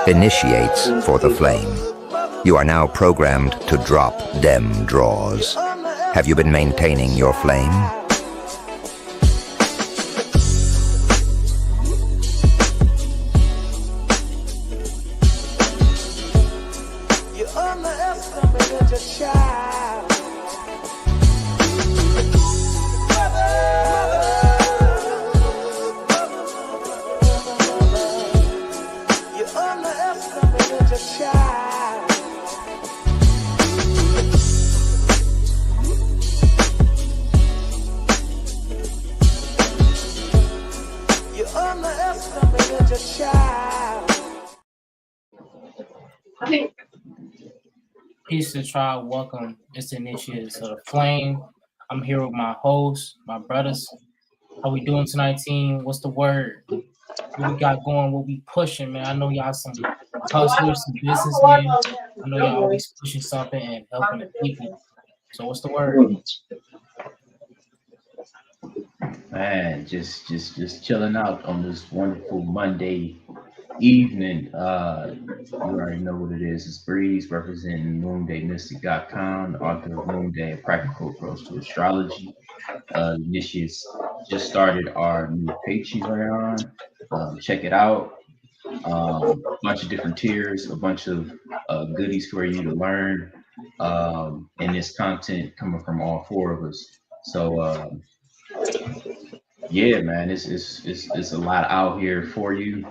Initiates for the flame. You are now programmed to drop dem draws. Have you been maintaining your flame? Peace to the tribe. Welcome. It's the Initiates of the Flame. I'm here with my hosts, my brothers. How we doing tonight, team? What's the word? What we got going? What we pushing, man? I know y'all some hustlers, some businessmen. I know y'all always pushing something and helping the people. So what's the word? Man, just chilling out on this wonderful Monday evening. You already know what it is. It's Breeze representing MoondayMystic.com, the author of Moonday, a practical approach to astrology. Initiates just started our new Patreon. Check it out. A bunch of different tiers, a bunch of goodies for you to learn, and this content coming from all four of us. So yeah, man, it's a lot out here for you.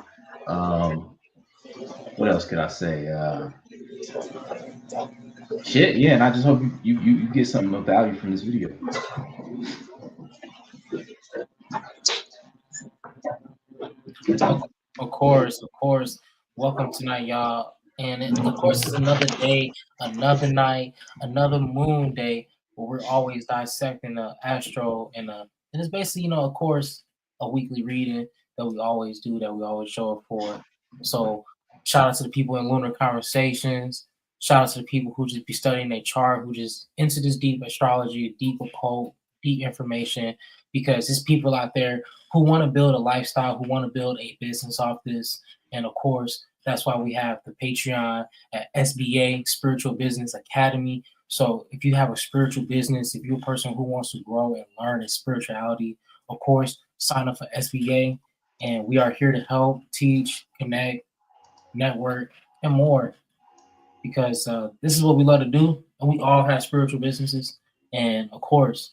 What else could I say? Shit, yeah, and I just hope you get something of value from this video. Of course. Welcome tonight, y'all. And of course, it's another day, another night, another moon day where we're always dissecting the astro and it's basically, of course, a weekly reading that we always do, that we always show up for. So shout out to the people in Lunar Conversations. Shout out to the people who just be studying their chart, who just into this deep astrology, deep occult, deep information, because there's people out there who want to build a lifestyle, who want to build a business off this. And of course, that's why we have the Patreon at SBA, Spiritual Business Academy. So if you have a spiritual business, if you're a person who wants to grow and learn in spirituality, of course, sign up for SBA. And we are here to help, teach, connect, network, and more. Because this is what we love to do. And we all have spiritual businesses. And of course,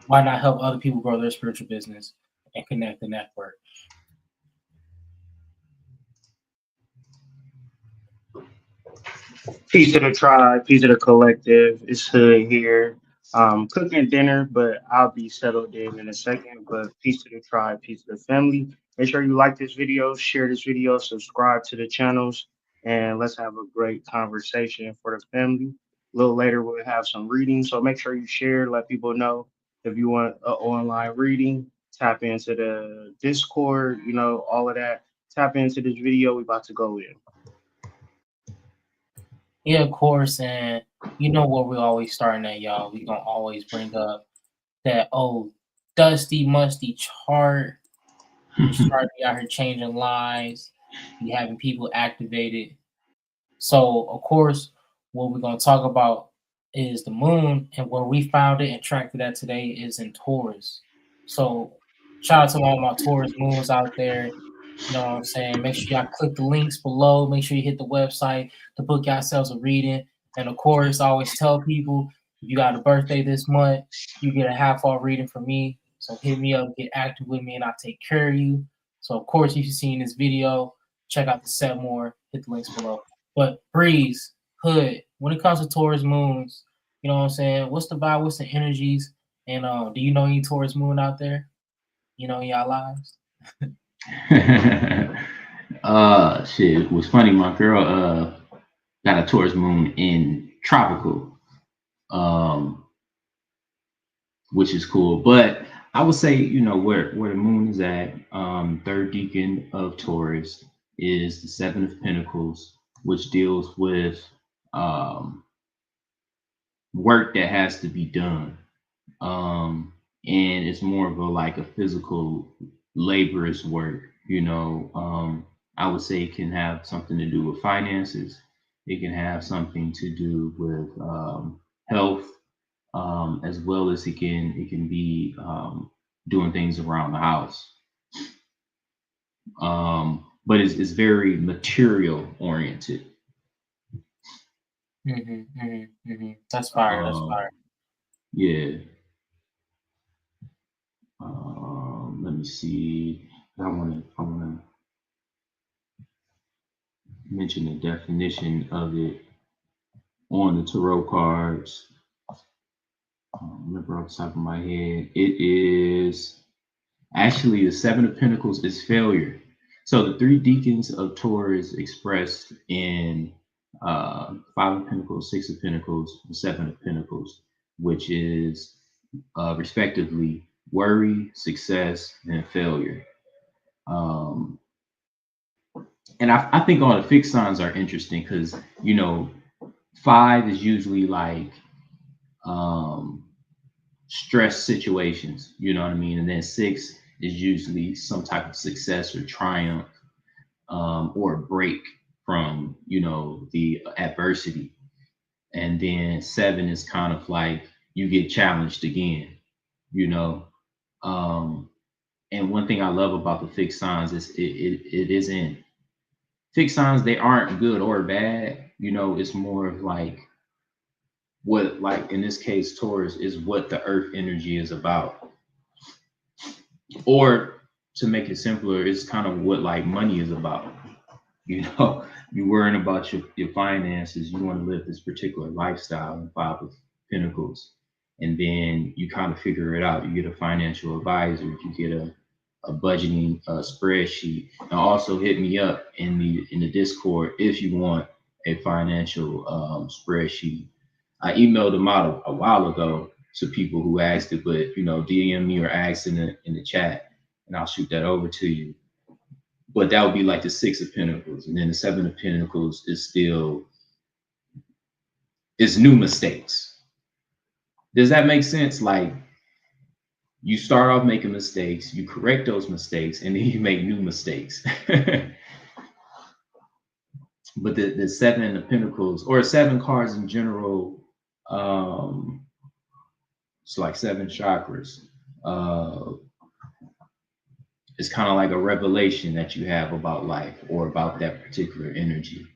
why not help other people grow their spiritual business and connect the network? Peace to the tribe, peace to the collective. It's Hood here. Cooking dinner, but I'll be settled in a second. But peace to the tribe, peace to the family. Make sure you like this video, share this video, subscribe to the channels, and let's have a great conversation for the family. A little later, we'll have some reading. So make sure you share, let people know if you want an online reading. Tap into the Discord, all of that. Tap into this video. We about to go in. Yeah, of course. And you know what we're always starting at, y'all. We're going to always bring up that old dusty, musty chart. You start out here changing lives. You having people activated. So, of course, what we're going to talk about is the moon. And where we found it and tracked it at today is in Taurus. So, shout out to all my Taurus moons out there. You know what I'm saying? Make sure y'all click the links below. Make sure you hit the website to book yourselves a reading. And of course, I always tell people, if you got a birthday this month, you get a half-off reading from me. So hit me up, get active with me, and I'll take care of you. So of course, if you've seen this video, check out the set more. Hit the links below. But Breeze, Hood, when it comes to Taurus moons, you know what I'm saying? What's the vibe? What's the energies? And do you know any Taurus moon out there? In y'all lives? Shit, it was funny. My girl got a Taurus moon in tropical, which is cool. But I would say, where the moon is at, third deacon of Taurus is the Seven of Pentacles, which deals with work that has to be done. And it's more of a physical laborious work, I would say it can have something to do with finances. It can have something to do with health, as well as it can be doing things around the house. But it's very material oriented. That's fire. That's Um, fire. yeah. Let me see. I want to mention the definition of it on the tarot cards. Remember off the top of my head, it is actually the Seven of Pentacles is failure. So the three deacons of Taurus expressed in Five of Pentacles, Six of Pentacles, and Seven of Pentacles, which is respectively worry, success, and failure. Um, and I think all the fixed signs are interesting because, five is usually like um, stress situations, you know what I mean? And then six is usually some type of success or triumph, or a break from, the adversity. And then seven is kind of like you get challenged again, you know. Um, and one thing I love about the fixed signs is it isn't fixed signs, they aren't good or bad, it's more of like what, like in this case, Taurus is what the earth energy is about. Or to make it simpler, it's kind of what like money is about. You know, you're worrying about your finances, you want to live this particular lifestyle in Five of Pentacles. And then you kind of figure it out. You get a financial advisor, you get a budgeting spreadsheet. And also hit me up in the Discord if you want a financial spreadsheet. I emailed them out a while ago to people who asked it, but DM me or ask in the chat, and I'll shoot that over to you. But that would be like the Six of Pentacles, and then the Seven of Pentacles is still it's new mistakes. Does that make sense? Like you start off making mistakes, you correct those mistakes, and then you make new mistakes. But the Seven of Pentacles or seven cards in general, it's like seven chakras. Uh, it's kind of like a revelation that you have about life or about that particular energy.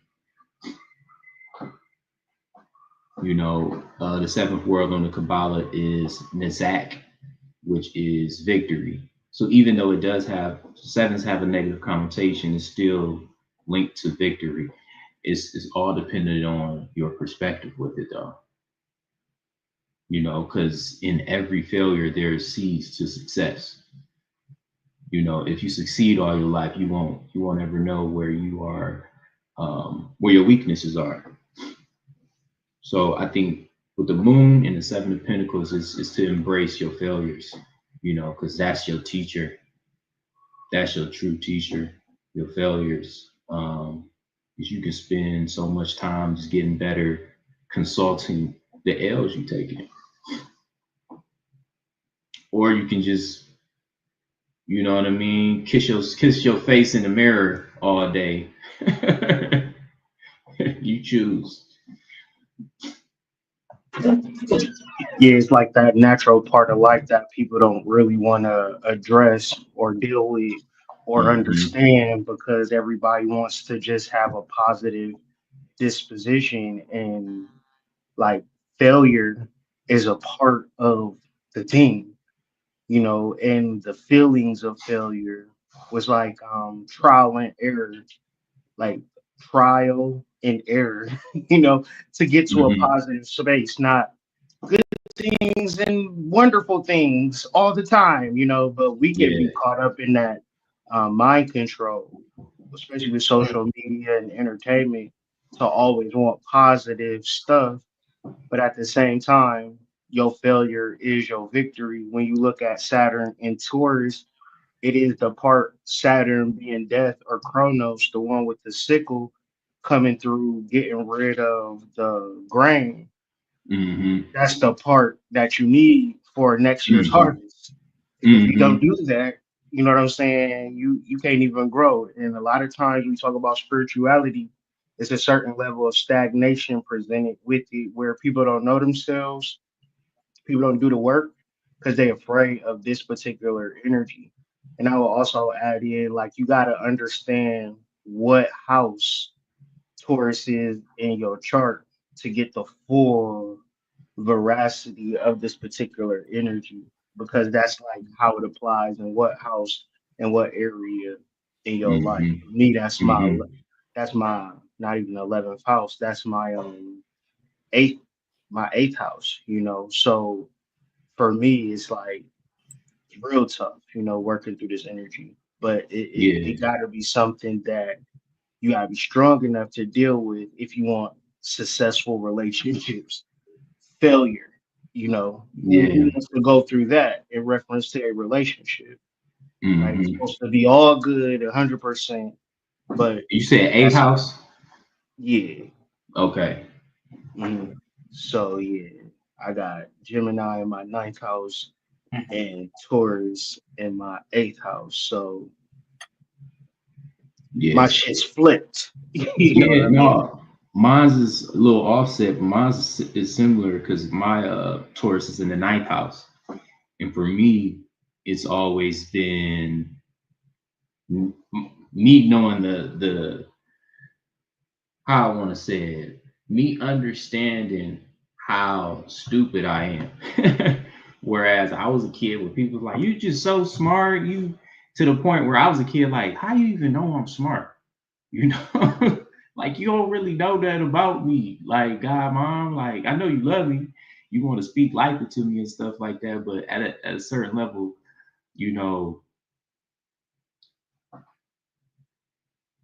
The seventh world on the Kabbalah is Nizak, which is victory. So even though it does have sevens have a negative connotation, it's still linked to victory. It's all dependent on your perspective with it, though. Because in every failure there's seeds to success. If you succeed all your life, you won't ever know where you are, where your weaknesses are. So I think with the moon and the Seven of Pentacles is to embrace your failures, because that's your teacher. That's your true teacher, your failures. Because you can spend so much time just getting better consulting the L's you taking. Or you can just, you know what I mean, kiss your face in the mirror all day. You choose. Yeah, it's like that natural part of life that people don't really want to address or deal with or Mm-hmm. understand because everybody wants to just have a positive disposition, and like failure is a part of the team, and the feelings of failure was like trial and error, like trial and error, to get to a Mm-hmm. positive space, not things and wonderful things all the time, but we can be Yeah. caught up in that mind control, especially with social media and entertainment, to always want positive stuff. But at the same time, your failure is your victory. When you look at Saturn and Taurus, it is the part Saturn being death or Chronos, the one with the sickle coming through, getting rid of the grain. Mm-hmm. That's the part that you need for next year's Mm-hmm. harvest. If you don't Mm-hmm. do that, you know what I'm saying, you can't even grow. And a lot of times we talk about spirituality, it's a certain level of stagnation presented with it where people don't know themselves, people don't do the work because they're afraid of this particular energy. And I will also add in like you gotta understand what house Taurus is in your chart to get the full veracity of this particular energy because that's like how it applies in what house and what area in your life. Mm-hmm. For me, Mm-hmm. that's my not even 11th house. That's my eighth my eighth house. You know, so for me, it's like real tough. You know, working through this energy, but it Yeah. got to be something that you gotta be strong enough to deal with if you want successful relationships. Failure, you know, who Yeah. wants to go through that in reference to a relationship? Right? It's Mm-hmm. supposed to be all good, 100%, but You said eighth that's house? yeah. Okay. Mhm. So yeah, I got Gemini in my ninth house Mhm. and Taurus in my eighth house. So my Yeah. shit's flipped. You know what Yeah, I mean? no. Mine's is a little offset, but mine's is similar because my Taurus is in the ninth house. And for me, it's always been me knowing the how I want to say it, me understanding how stupid I am. Whereas I was a kid where people were like, "You just so smart," you to the point where I was a kid like, "How you even know I'm smart?" You know, like you don't really know that about me. Like, God, mom, like I know you love me, you want to speak life into me and stuff like that, but at a certain level, you know,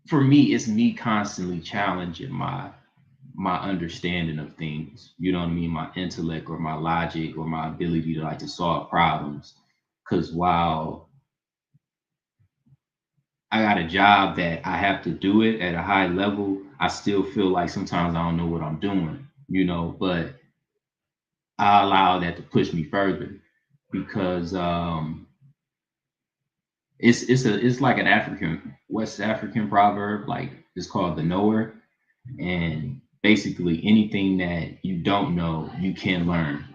for me, it's me constantly challenging my understanding of things. You know what I mean? My intellect or my logic or my ability to like to solve problems. Because while I got a job that I have to do it at a high level, I still feel like sometimes I don't know what I'm doing. You know, but I allow that to push me further because it's like an African West African proverb, like it's called the knower, and basically anything that you don't know you can learn.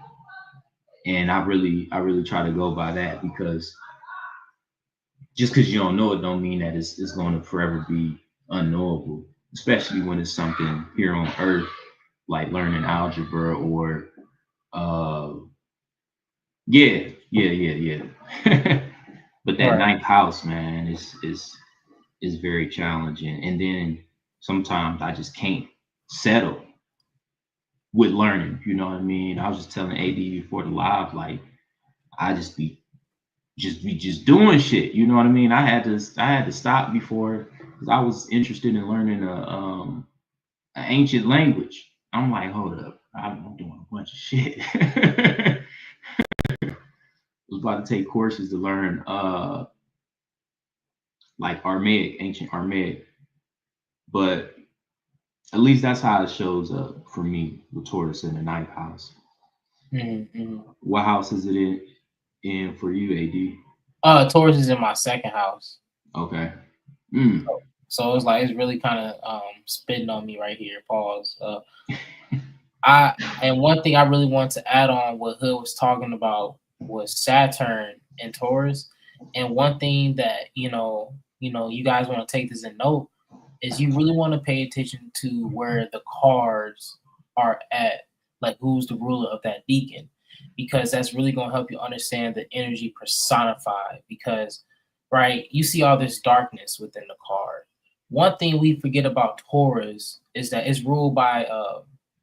And I really try to go by that because just because you don't know it don't mean that it's going to forever be unknowable, especially when it's something here on earth like learning algebra or uh yeah. But that Right. ninth house, man, is very challenging. And then sometimes I just can't settle with learning. You know what I mean? I was just telling AD before the live, like I just be doing shit. You know what I mean? I had to stop before because I was interested in learning an ancient language. I'm like, hold up, I'm doing a bunch of shit. I was about to take courses to learn like Aramaic, ancient Aramaic, but at least that's how it shows up for me with Taurus in the ninth house. Mm-hmm. What house is it in for you, AD? Taurus is in my second house. Okay. Mm. So it's like it's really kind of spitting on me right here. Pause. I and one thing I really want to add on what Hood was talking about was Saturn and Taurus, and one thing that you guys want to take this in note is you really want to pay attention to where the cards are at, like who's the ruler of that deacon, because that's really going to help you understand the energy personified. Because right, you see all this darkness within the card. One thing we forget about Taurus is that it's ruled by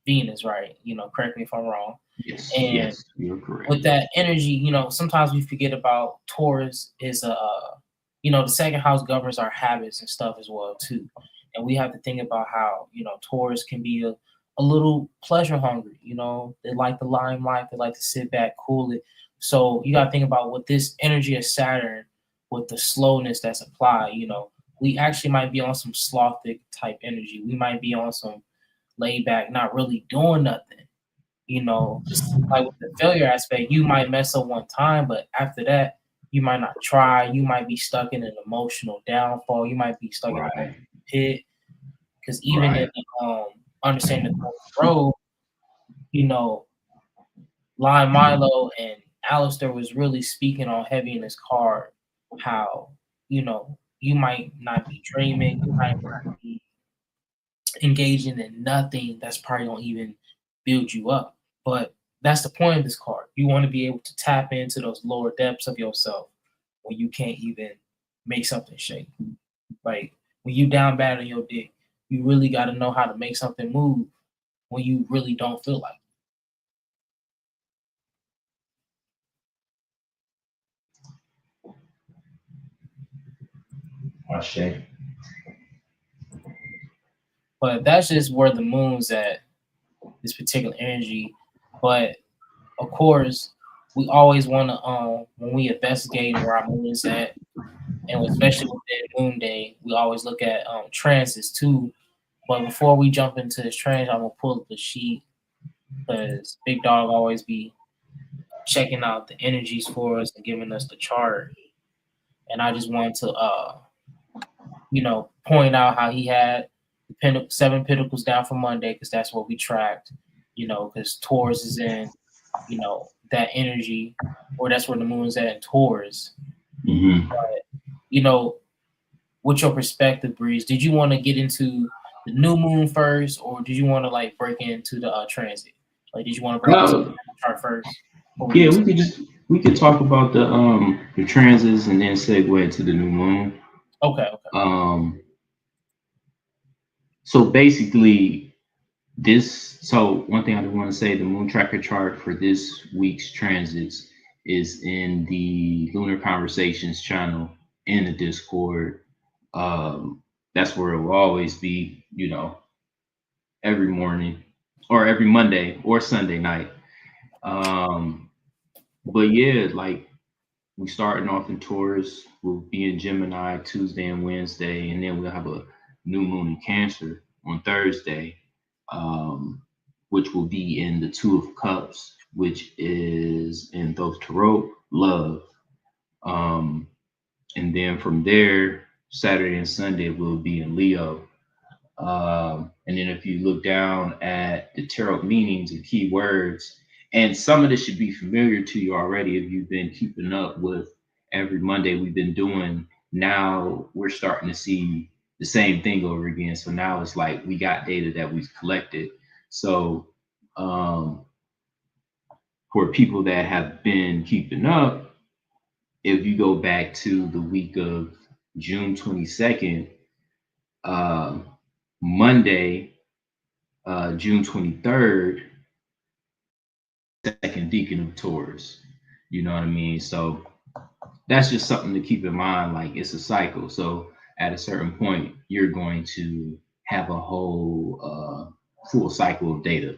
Venus, right? Correct me if I'm wrong. Yes, And yes, you're correct. with that energy, sometimes we forget about Taurus is the second house governs our habits and stuff as well too. And we have to think about how, Taurus can be a little pleasure hungry, they like the limelight, they like to sit back, cool it. So you gotta think about with this energy of Saturn, with the slowness that's applied, we actually might be on some slothic type energy. We might be on some laid back, not really doing nothing. It's like with the failure aspect, you might mess up one time, but after that, you might not try. You might be stuck in an emotional downfall. You might be stuck in a pit. Because even in understanding the road, you know, Lion Milo and Alistair was really speaking on heavy in his card how, you know, you might not be dreaming, you might not be engaging in nothing that's probably gonna even build you up. But that's the point of this card. You want to be able to tap into those lower depths of yourself when you can't even make something shake. Like when you down bad on your dick, you really got to know how to make something move when you really don't feel like it. But that's just where the moon's at, this particular energy. But of course, we always want to when we investigate where our moon is at, and especially within Moonday, we always look at transits too. But before we jump into this trans, I'm gonna pull up the sheet because Big Dog always be checking out the energies for us and giving us the chart. And I just wanted to point out how he had the 7 pentacles down for Monday because that's what we tracked, because Taurus is in, that energy, or that's where the moon's at in Taurus. Mm-hmm. But, what's your perspective, Breeze? Did you want to get into the new moon first, or did you want to break into the transit? Like, did you want to break into the chart first? Yeah, we could talk about the transits and then segue into the new moon. Okay. So basically, one thing I do want to say, the moon tracker chart for this week's transits is in the Lunar Conversations channel in the Discord. That's where it will always be, every morning or every Monday or Sunday night. But yeah, like we starting off in Taurus, we'll be in Gemini Tuesday and Wednesday, and then we'll have a new moon in Cancer on Thursday, which will be in the Two of Cups, which is in those Tarot, love. And then from there, Saturday and Sunday will be in Leo. And then if you look down at the tarot meanings and keywords, and some of this should be familiar to you already if you've been keeping up with every Monday we've been doing. Now we're starting to see the same thing over again. So now it's like we got data that we've collected. So for people that have been keeping up, if you go back to the week of June 22nd, Monday, June 23rd, second decan of Taurus. You know what I mean? So that's just something to keep in mind. Like it's a cycle. So at a certain point, you're going to have a whole full cycle of data.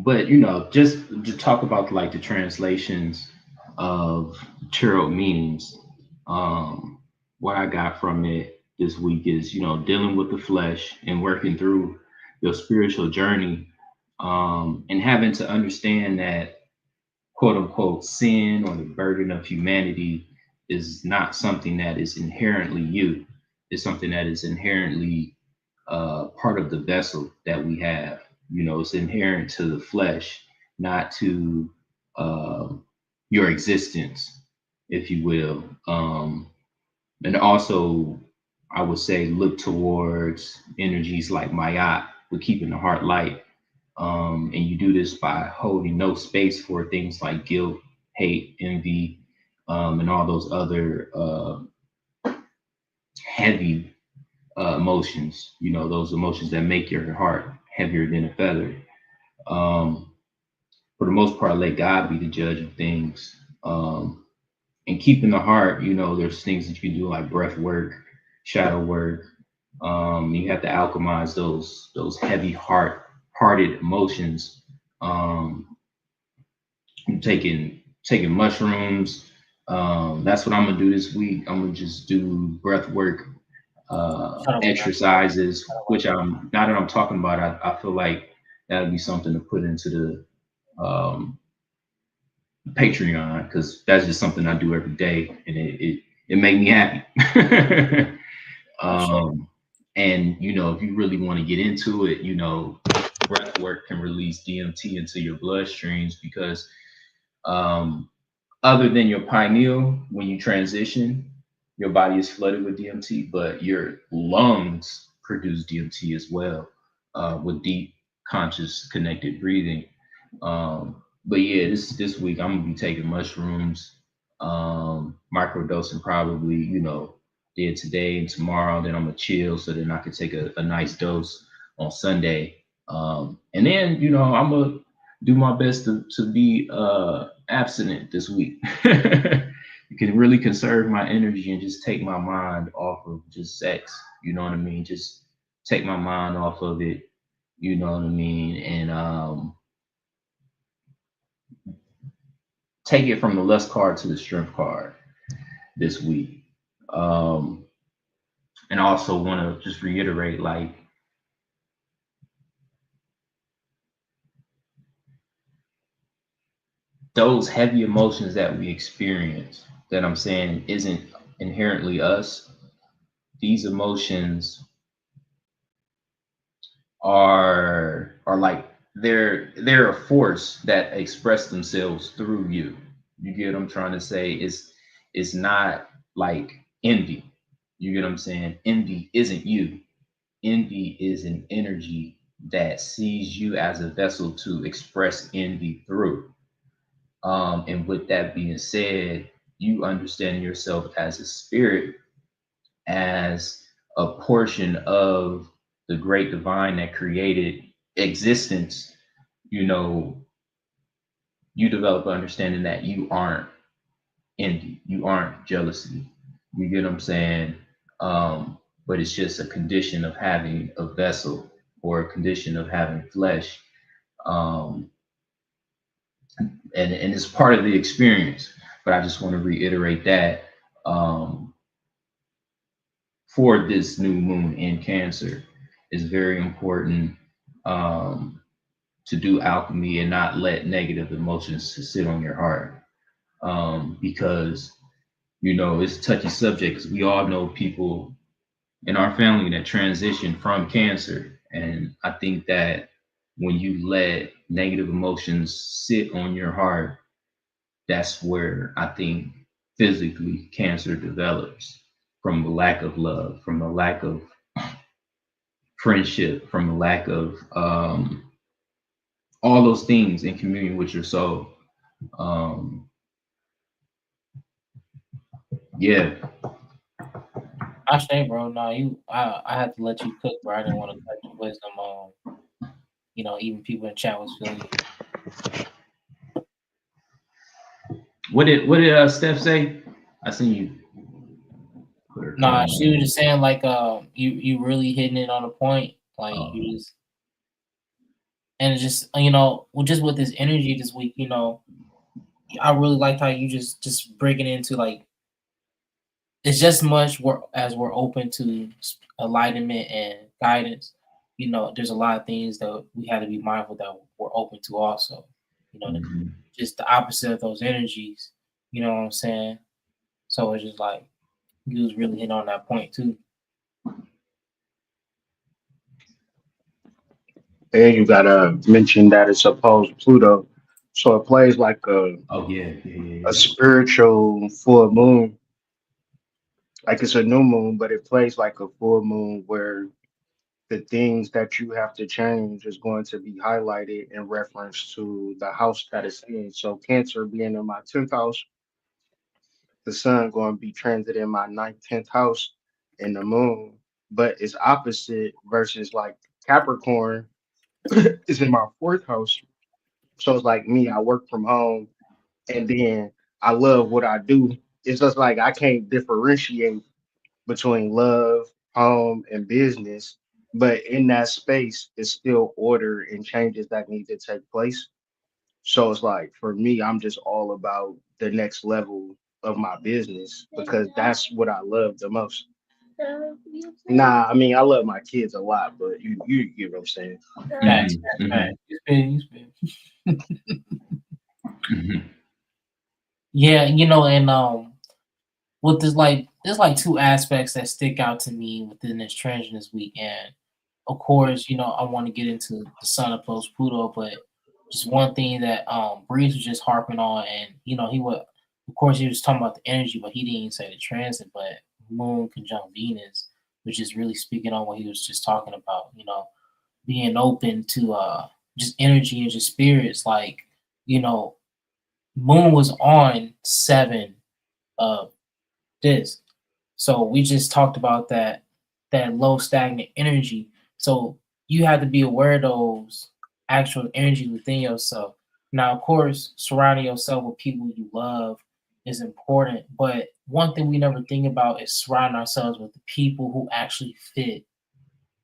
But just to talk about like the translations of tarot meanings, what I got from it this week is dealing with the flesh and working through your spiritual journey, and having to understand that quote unquote sin or the burden of humanity is not something that is inherently you. It's something that is inherently part of the vessel that we have. It's inherent to the flesh, not to your existence, if you will. And also, I would say look towards energies like Mayat with keeping the heart light. And you do this by holding no space for things like guilt, hate, envy, and all those other heavy emotions, those emotions that make your heart heavier than a feather. For the most part, let God be the judge of things. And keeping the heart, there's things that you can do like breath work, shadow work. You have to alchemize those heavy hearted emotions. Taking mushrooms. That's what I'm gonna do this week. I'm gonna just do breath work Shadow work. exercises, which I'm now that I'm talking about, I feel like that would be something to put into the Patreon because that's just something I do every day, and it make me happy. I shit. um, and if you really want to get into it, breath work can release DMT into your bloodstreams because um, other than your pineal, when you transition, your body is flooded with DMT, but your lungs produce DMT as well with deep, conscious, connected breathing. But yeah, this week I'm gonna be taking mushrooms, microdosing probably, did today and tomorrow. Then I'm gonna chill so then I can take a nice dose on Sunday. And then, I'm gonna do my best to be abstinent this week. You can really conserve my energy and just take my mind off of just sex. You know what I mean? Just take my mind off of it. You know what I mean? And take it from the lust card to the strength card this week. Um, and I also want to just reiterate, like, those heavy emotions that we experience, that I'm saying isn't inherently us. These emotions are like they're a force that express themselves through you. You get what I'm trying to say? It's not like envy. You get what I'm saying? Envy isn't you. Envy is an energy that sees you as a vessel to express envy through. And with that being said, you understand yourself as a spirit, as a portion of the great divine that created existence. you know, you develop an understanding that you aren't envy, you aren't jealousy. You get what I'm saying? But it's just a condition of having a vessel or a condition of having flesh. Um, and it's part of the experience. But I just want to reiterate that um, for this new moon in Cancer, it's very important um, to do alchemy and not let negative emotions sit on your heart, because it's a touchy subject because we all know people in our family that transition from Cancer, and I think that when you let negative emotions sit on your heart, that's where I think physically Cancer develops, from the lack of love, from the lack of friendship, from the lack of all those things in communion with your soul. Um, yeah, I say, bro. No, I had to let you cook, bro. I didn't want to cut your wisdom on. Even people in chat was feeling you. what did Steph say? I seen you put her Nah, comment. she was just saying like, you really hitting it on a point. Like you just, and it's just just with this energy this week, I really liked how you just breaking into like it's just much as we're open to enlightenment and guidance. There's a lot of things that we had to be mindful that we're open to also. Mhm. Just the opposite of those energies. You know what I'm saying? So it's just like you was really hitting on that point too. And you gotta mention that it's opposed Pluto, so it plays like a Oh yeah, yeah, yeah, a yeah. spiritual full moon. Like it's a new moon, but it plays like a full moon where the things that you have to change is going to be highlighted in reference to the house that it's in. So Cancer being in my 10th house, the sun going to be transit in my ninth, 10th house, and the moon. But it's opposite versus like Capricorn is in my fourth house. So it's like me, I work from home and then I love what I do. It's just like I can't differentiate between love, home, and business. But in that space, it's still order and changes that need to take place. So it's like for me, I'm just all about the next level of my business because that's what I love the most. Nah, I mean I love my kids a lot, but you get what I'm saying. Facts, Mm-hmm, facts. mm-hmm, You spin. mm-hmm. Yeah, and with this, like, there's like two aspects that stick out to me within this transition this weekend. Of course, I want to get into the Sun opposed Pluto, but just one thing that Breeze was just harping on, and he would, of course, he was talking about the energy, but he didn't even say the transit, but Moon conjunct Venus, which is really speaking on what he was just talking about. Being open to just energy and just spirits, like you know, Moon was on 7 of this. So we just talked about that low stagnant energy. So you have to be aware of those actual energies within yourself. Now, of course, surrounding yourself with people you love is important, but one thing we never think about is surrounding ourselves with the people who actually fit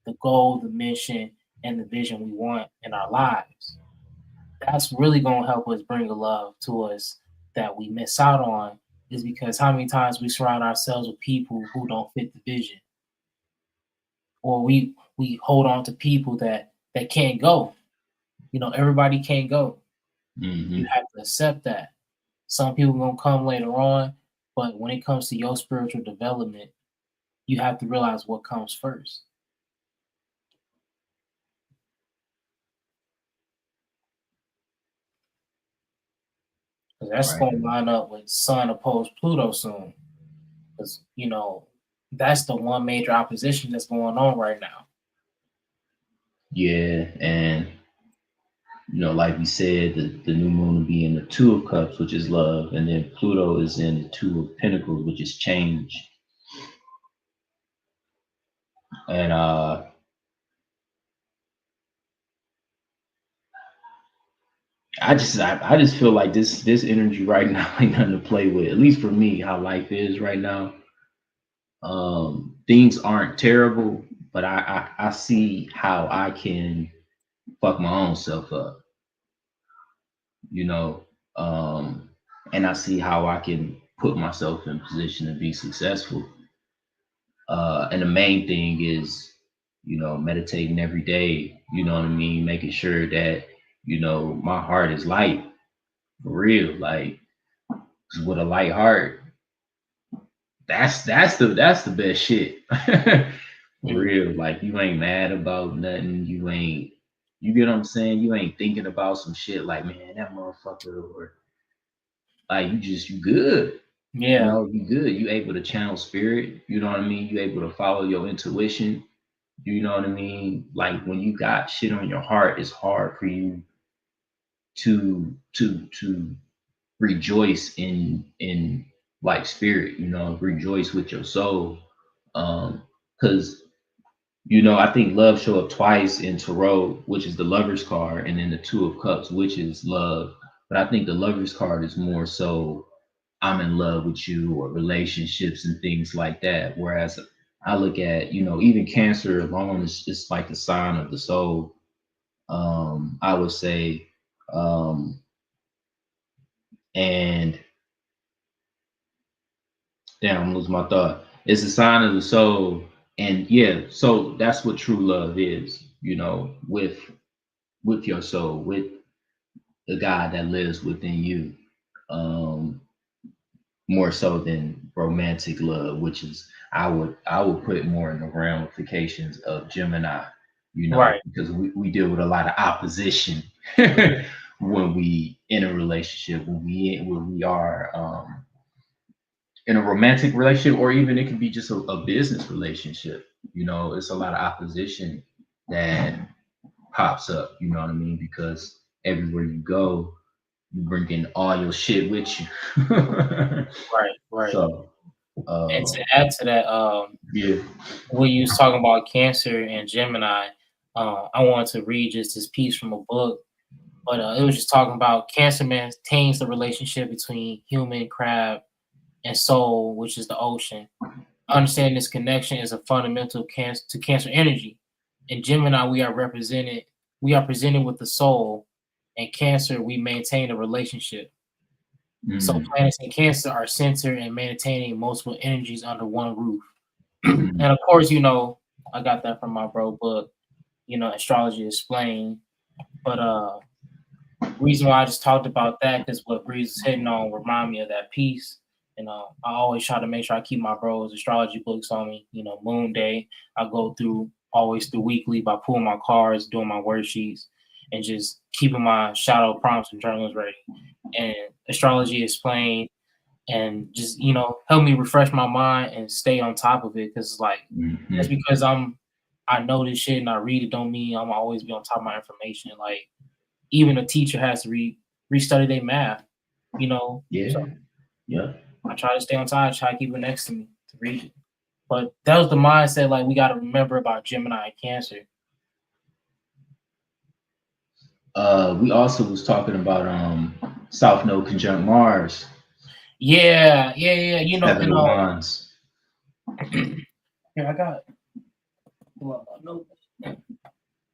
the goal, the mission, and the vision we want in our lives. That's really going to help us bring a love to us that we miss out on, is because how many times we surround ourselves with people who don't fit the vision, or we hold on to people that can't go. Everybody can't go. You Mm-hmm. have to accept that. Some people gonna come later on, but when it comes to your spiritual development, you have to realize what comes first. 'Cause that's Right. gonna line up with Sun opposed Pluto soon. Because that's the one major opposition that's going on right now. Yeah, and like we said, the new moon will be in the Two of Cups, which is love, and then Pluto is in the Two of Pentacles, which is change. And I just feel like this energy right now ain't nothing to play with. At least for me, how life is right now. Things aren't terrible, but I see how I can fuck my own self up, you know. And I see how I can put myself in position to be successful. And the main thing is, meditating every day, you know what I mean? Making sure that, my heart is light for real. Like, 'cause with a light heart, that's the best shit. For Mm. real. Like, you ain't mad about nothing. You get what I'm saying? You ain't thinking about some shit like, man, that motherfucker, or like you good. Yeah, You good. You able to channel spirit, you know what I mean? You able to follow your intuition. You know what I mean? Like, when you got shit on your heart, it's hard for you to rejoice in like spirit, rejoice with your soul. Because I think love show up twice in tarot, which is the Lover's card, and then the Two of Cups, which is love. But I think the Lover's card is more so I'm in love with you, or relationships and things like that. Whereas I look at, even Cancer alone is just like the sign of the soul. I would say, and damn, I'm losing my thought. It's a sign of the soul, and yeah, so that's what true love is. With your soul, with the God that lives within you. Um, More so than romantic love, which is I would put more in the ramifications of Gemini, right. because we deal with a lot of opposition when we in a relationship, when we are in a romantic relationship, or even it can be just a business relationship. It's a lot of opposition that pops up, you know what I mean? Because everywhere you go, you bring in all your shit with you. Right, right. So And to uh, add to that, yeah. when you was talking about Cancer and Gemini, I wanted to read just this piece from a book, but it was just talking about Cancer maintains the relationship between human, crab, and soul, which is the ocean. Understanding this connection is a fundamental to Cancer energy. In Gemini, we are presented with the soul. In Cancer, we maintain a relationship. So Mm, planets in Cancer are centered and maintaining multiple energies under one roof. And of course, you know, I got that from my bro book, you know, Astrology Explained. But reason why I just talked about that because what Breeze is hitting on remind me of that piece. And I always try to make sure I keep my bros astrology books on me. You know, Moonday, I go through always through weekly by pulling my cards, doing my worksheets, and just keeping my shadow prompts and journals ready. And Astrology Explained, and just, you know, help me refresh my mind and stay on top of it. Because like just because I know this shit and I read it don't mean I'm always be on top of my information. Like even a teacher has to restudy their math, you know. Yeah. So Yeah. I try to stay on time, try to keep it next to me to read it. But that was the mindset like we got to remember about Gemini and Cancer. We also was talking about South Node conjunct Mars. Yeah. You know, Seven of Wands. Here I got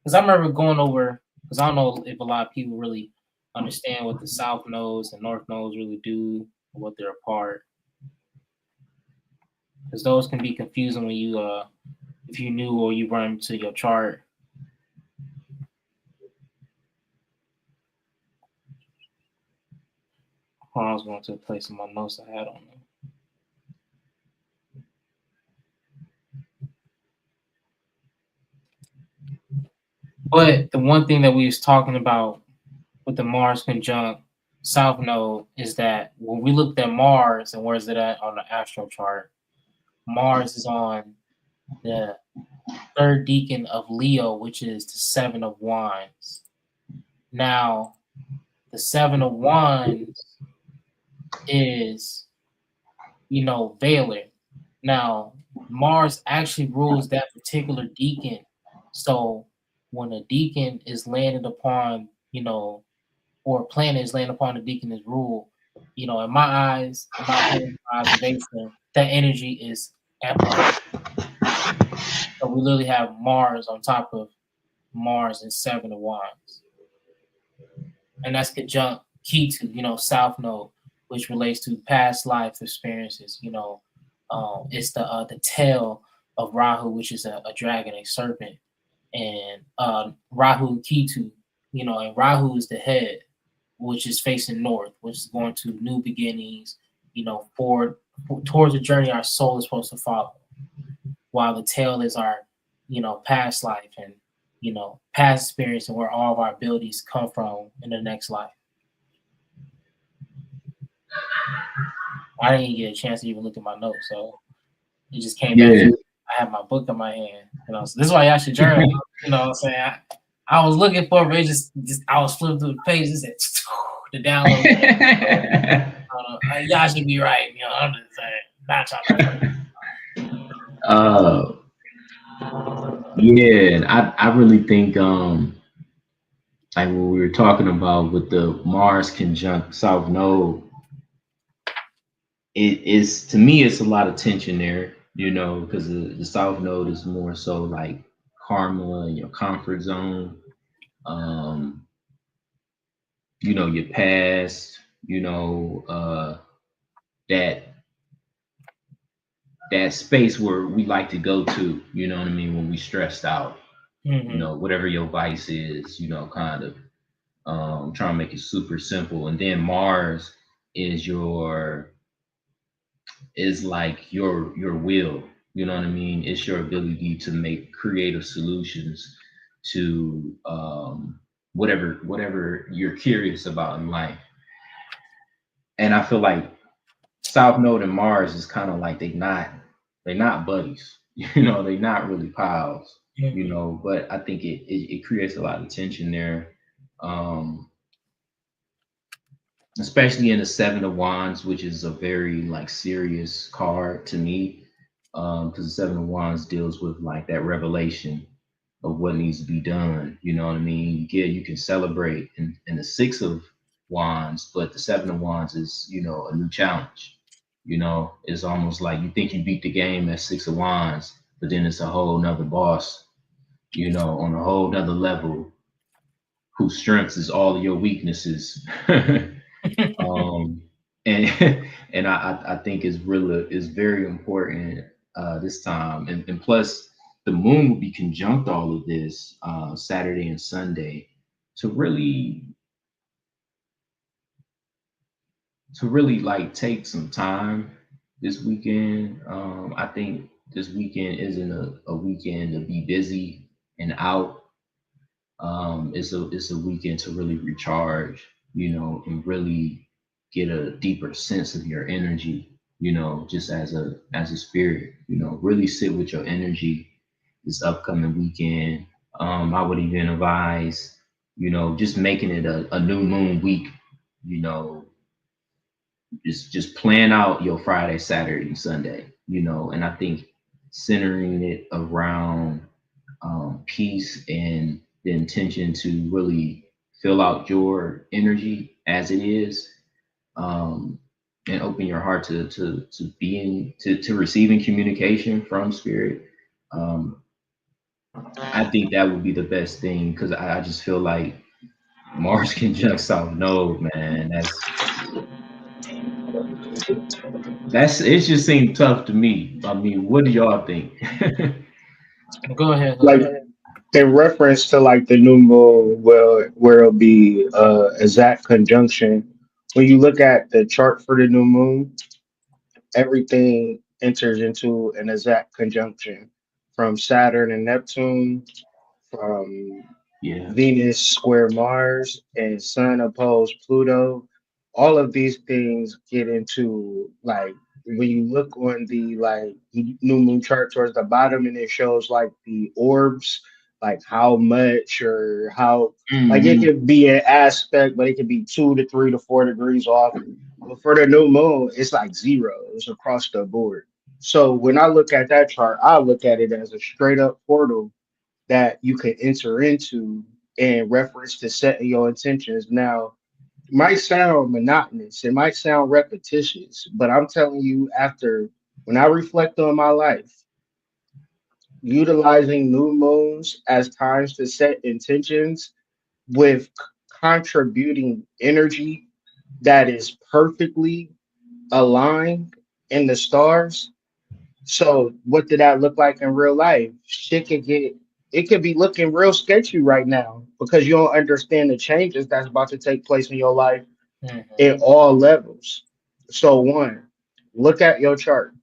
because I remember going over because I don't know if a lot of people really understand what the South nodes and North nodes really do or what they're apart. Because those can be confusing when you if you knew or you run to your chart. I was going to a place in my notes I had on them. But the one thing that we was talking about with the Mars conjunct South Node is that when we looked at Mars and where's it at on the astral chart, Mars is on the third decan of Leo, which is the Seven of Wands. Now, the Seven of Wands is, you know, Veiler. Now, Mars actually rules that particular decan. So when a decan is landed upon, you know, or a planet is landed upon a deacon's rule, you know, in my eyes, in my observation, that energy is amplified. So we literally have Mars on top of Mars and Seven of Wands. And that's conjunct Ketu, you know, South Node, which relates to past life experiences. You know, it's the tail of Rahu, which is a dragon, a serpent, and Rahu Ketu, you know, and Rahu is the head, which is facing north, which is going to new beginnings, you know, forward towards the journey our soul is supposed to follow. While the tail is our, you know, past life and, you know, past experience and where all of our abilities come from in the next life. I didn't get a chance to even look at my notes, so it just came back. I have my book in my hand, you know. So this is why y'all should journal. You know what I'm saying? I was looking for it, just I was flipping through the pages and the download. Y'all should be right. You know, I'm just saying. Not y'all. Yeah, and I really think like what we were talking about with the Mars conjunct South Node, it is, to me, it's a lot of tension there, you know, because the South Node is more so like karma and your comfort zone, you know, your past, you know, that space where we like to go to, you know what I mean, when we stressed out. You know, whatever your vice is, you know, kind of trying to make it super simple. And then Mars is like your will, you know what I mean? It's your ability to make creative solutions to whatever you're curious about in life. And I feel like South Node and Mars is kind of like they're not buddies, you know, they're not really pals, you know, but I think it creates a lot of tension there. Especially in the Seven of Wands, which is a very like serious card to me, because the Seven of Wands deals with like that revelation of what needs to be done. You know what I mean? Yeah, you can celebrate in the Six of Wands, but the Seven of Wands is, you know, a new challenge. You know, it's almost like you think you beat the game at Six of Wands, but then it's a whole nother boss, you know, on a whole nother level, whose strengths is all of your weaknesses. And and I think it's very important this time, and plus the moon will be conjunct all of this Saturday and Sunday to really like take some time this weekend. I think this weekend isn't a weekend to be busy and out. It's a weekend to really recharge, and really get a deeper sense of your energy, just as a spirit, really sit with your energy this upcoming weekend. I would even advise, just making it a new moon week, you know, just plan out your Friday, Saturday, and Sunday, and I think centering it around peace and the intention to really fill out your energy as it is, um, and open your heart to being to receiving communication from spirit. Um, I think that would be the best thing because I just feel like Mars conjunct South Node, man. That's it. Just seemed tough to me. I mean, what do y'all think? Go ahead, Like Hood. in reference to like the new moon, where it'll be exact conjunction. When you look at the chart for the new moon, everything enters into an exact conjunction from Saturn and Neptune, from Yeah. Venus square Mars, and Sun opposed Pluto. All of these things get into like when you look on the like new moon chart towards the bottom, and it shows like the orbs, like how much or how like it Hmm. could be an aspect, but it could be 2 to 3 to 4 degrees off. But for the new moon, it's like zero. It's across the board. So when I look at that chart, I look at it as a straight up portal that you can enter into in reference to setting your intentions. Now, it might sound monotonous, it might sound repetitious, but I'm telling you, after when I reflect on my life, utilizing new moons as times to set intentions with contributing energy that is perfectly aligned in the stars. So what did that look like in real life? Shit could get it could be looking real sketchy right now because you don't understand the changes that's about to take place in your life Mhm. in all levels. So one, look at your chart,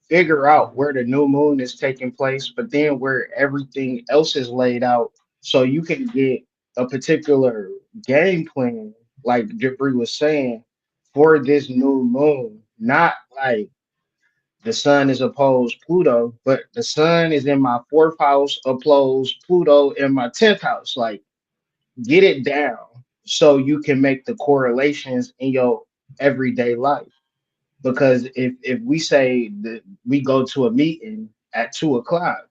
figure out where the new moon is taking place, but then where everything else is laid out so you can get a particular game plan, like Jeffrey was saying, for this new moon. Not like the sun is opposed Pluto, but the sun is in my fourth house, opposed Pluto in my 10th house. Like, get it down so you can make the correlations in your everyday life. Because if we say that we go to a meeting at 2 o'clock,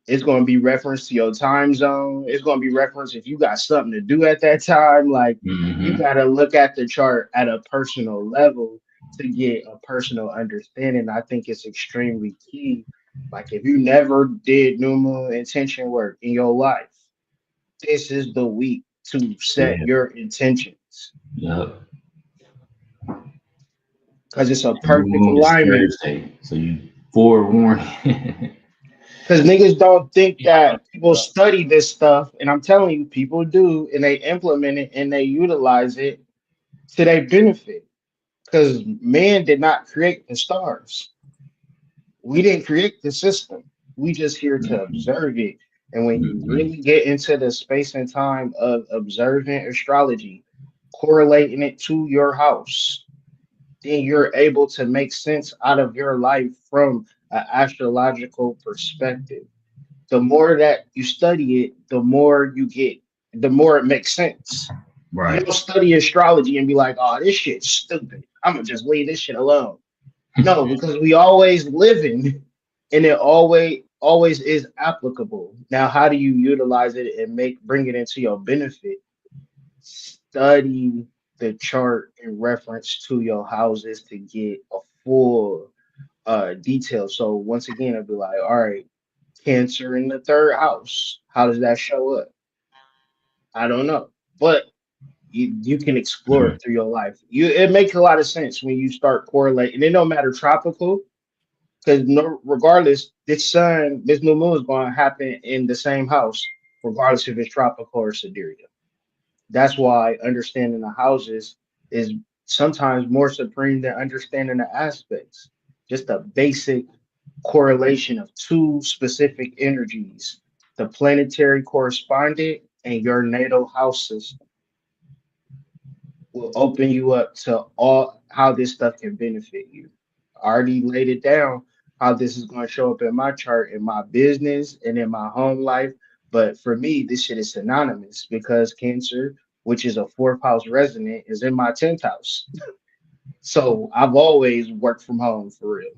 it's going to be reference to your time zone. It's going to be reference if you got something to do at that time. Like you Hmm. got to look at the chart at a personal level to get a personal understanding. I think it's extremely key. Like if you never did new moon intention work in your life, this is the week to set Yeah. your intentions Yep. because it's a New perfect moon is alignment. Thursday, so you forewarning. Because niggas don't think Yeah, that people study this stuff, and I'm telling you, people do, and they implement it and they utilize it to their benefit. Because man did not create the stars. We didn't create the system. We just here to Mhm. observe it. And when you Mhm. really get into the space and time of observing astrology, correlating it to your house, then you're able to make sense out of your life from an astrological perspective. The more that you study it, the more it makes sense. You Right. don't study astrology and be like, oh, this shit's stupid. I'm gonna just leave this shit alone. No, because we always living and it always is applicable. Now, how do you utilize it and make bring it into your benefit? Study the chart in reference to your houses to get a full detail. So once again, I'd be like, all right, Cancer in the third house. How does that show up? I don't know, but you can explore Mhm. it through your life. It makes a lot of sense when you start correlating. It don't matter tropical. Because no, regardless, this new moon is going to happen in the same house, regardless if it's tropical or sidereal. That's why understanding the houses is sometimes more supreme than understanding the aspects. Just a basic correlation of two specific energies, the planetary correspondent and your natal house system, will open you up to all how this stuff can benefit you. I already laid it down how this is going to show up in my chart, in my business, and in my home life. But for me, this shit is synonymous because Cancer, which is a fourth house resonant, is in my 10th house. So I've always worked from home for real,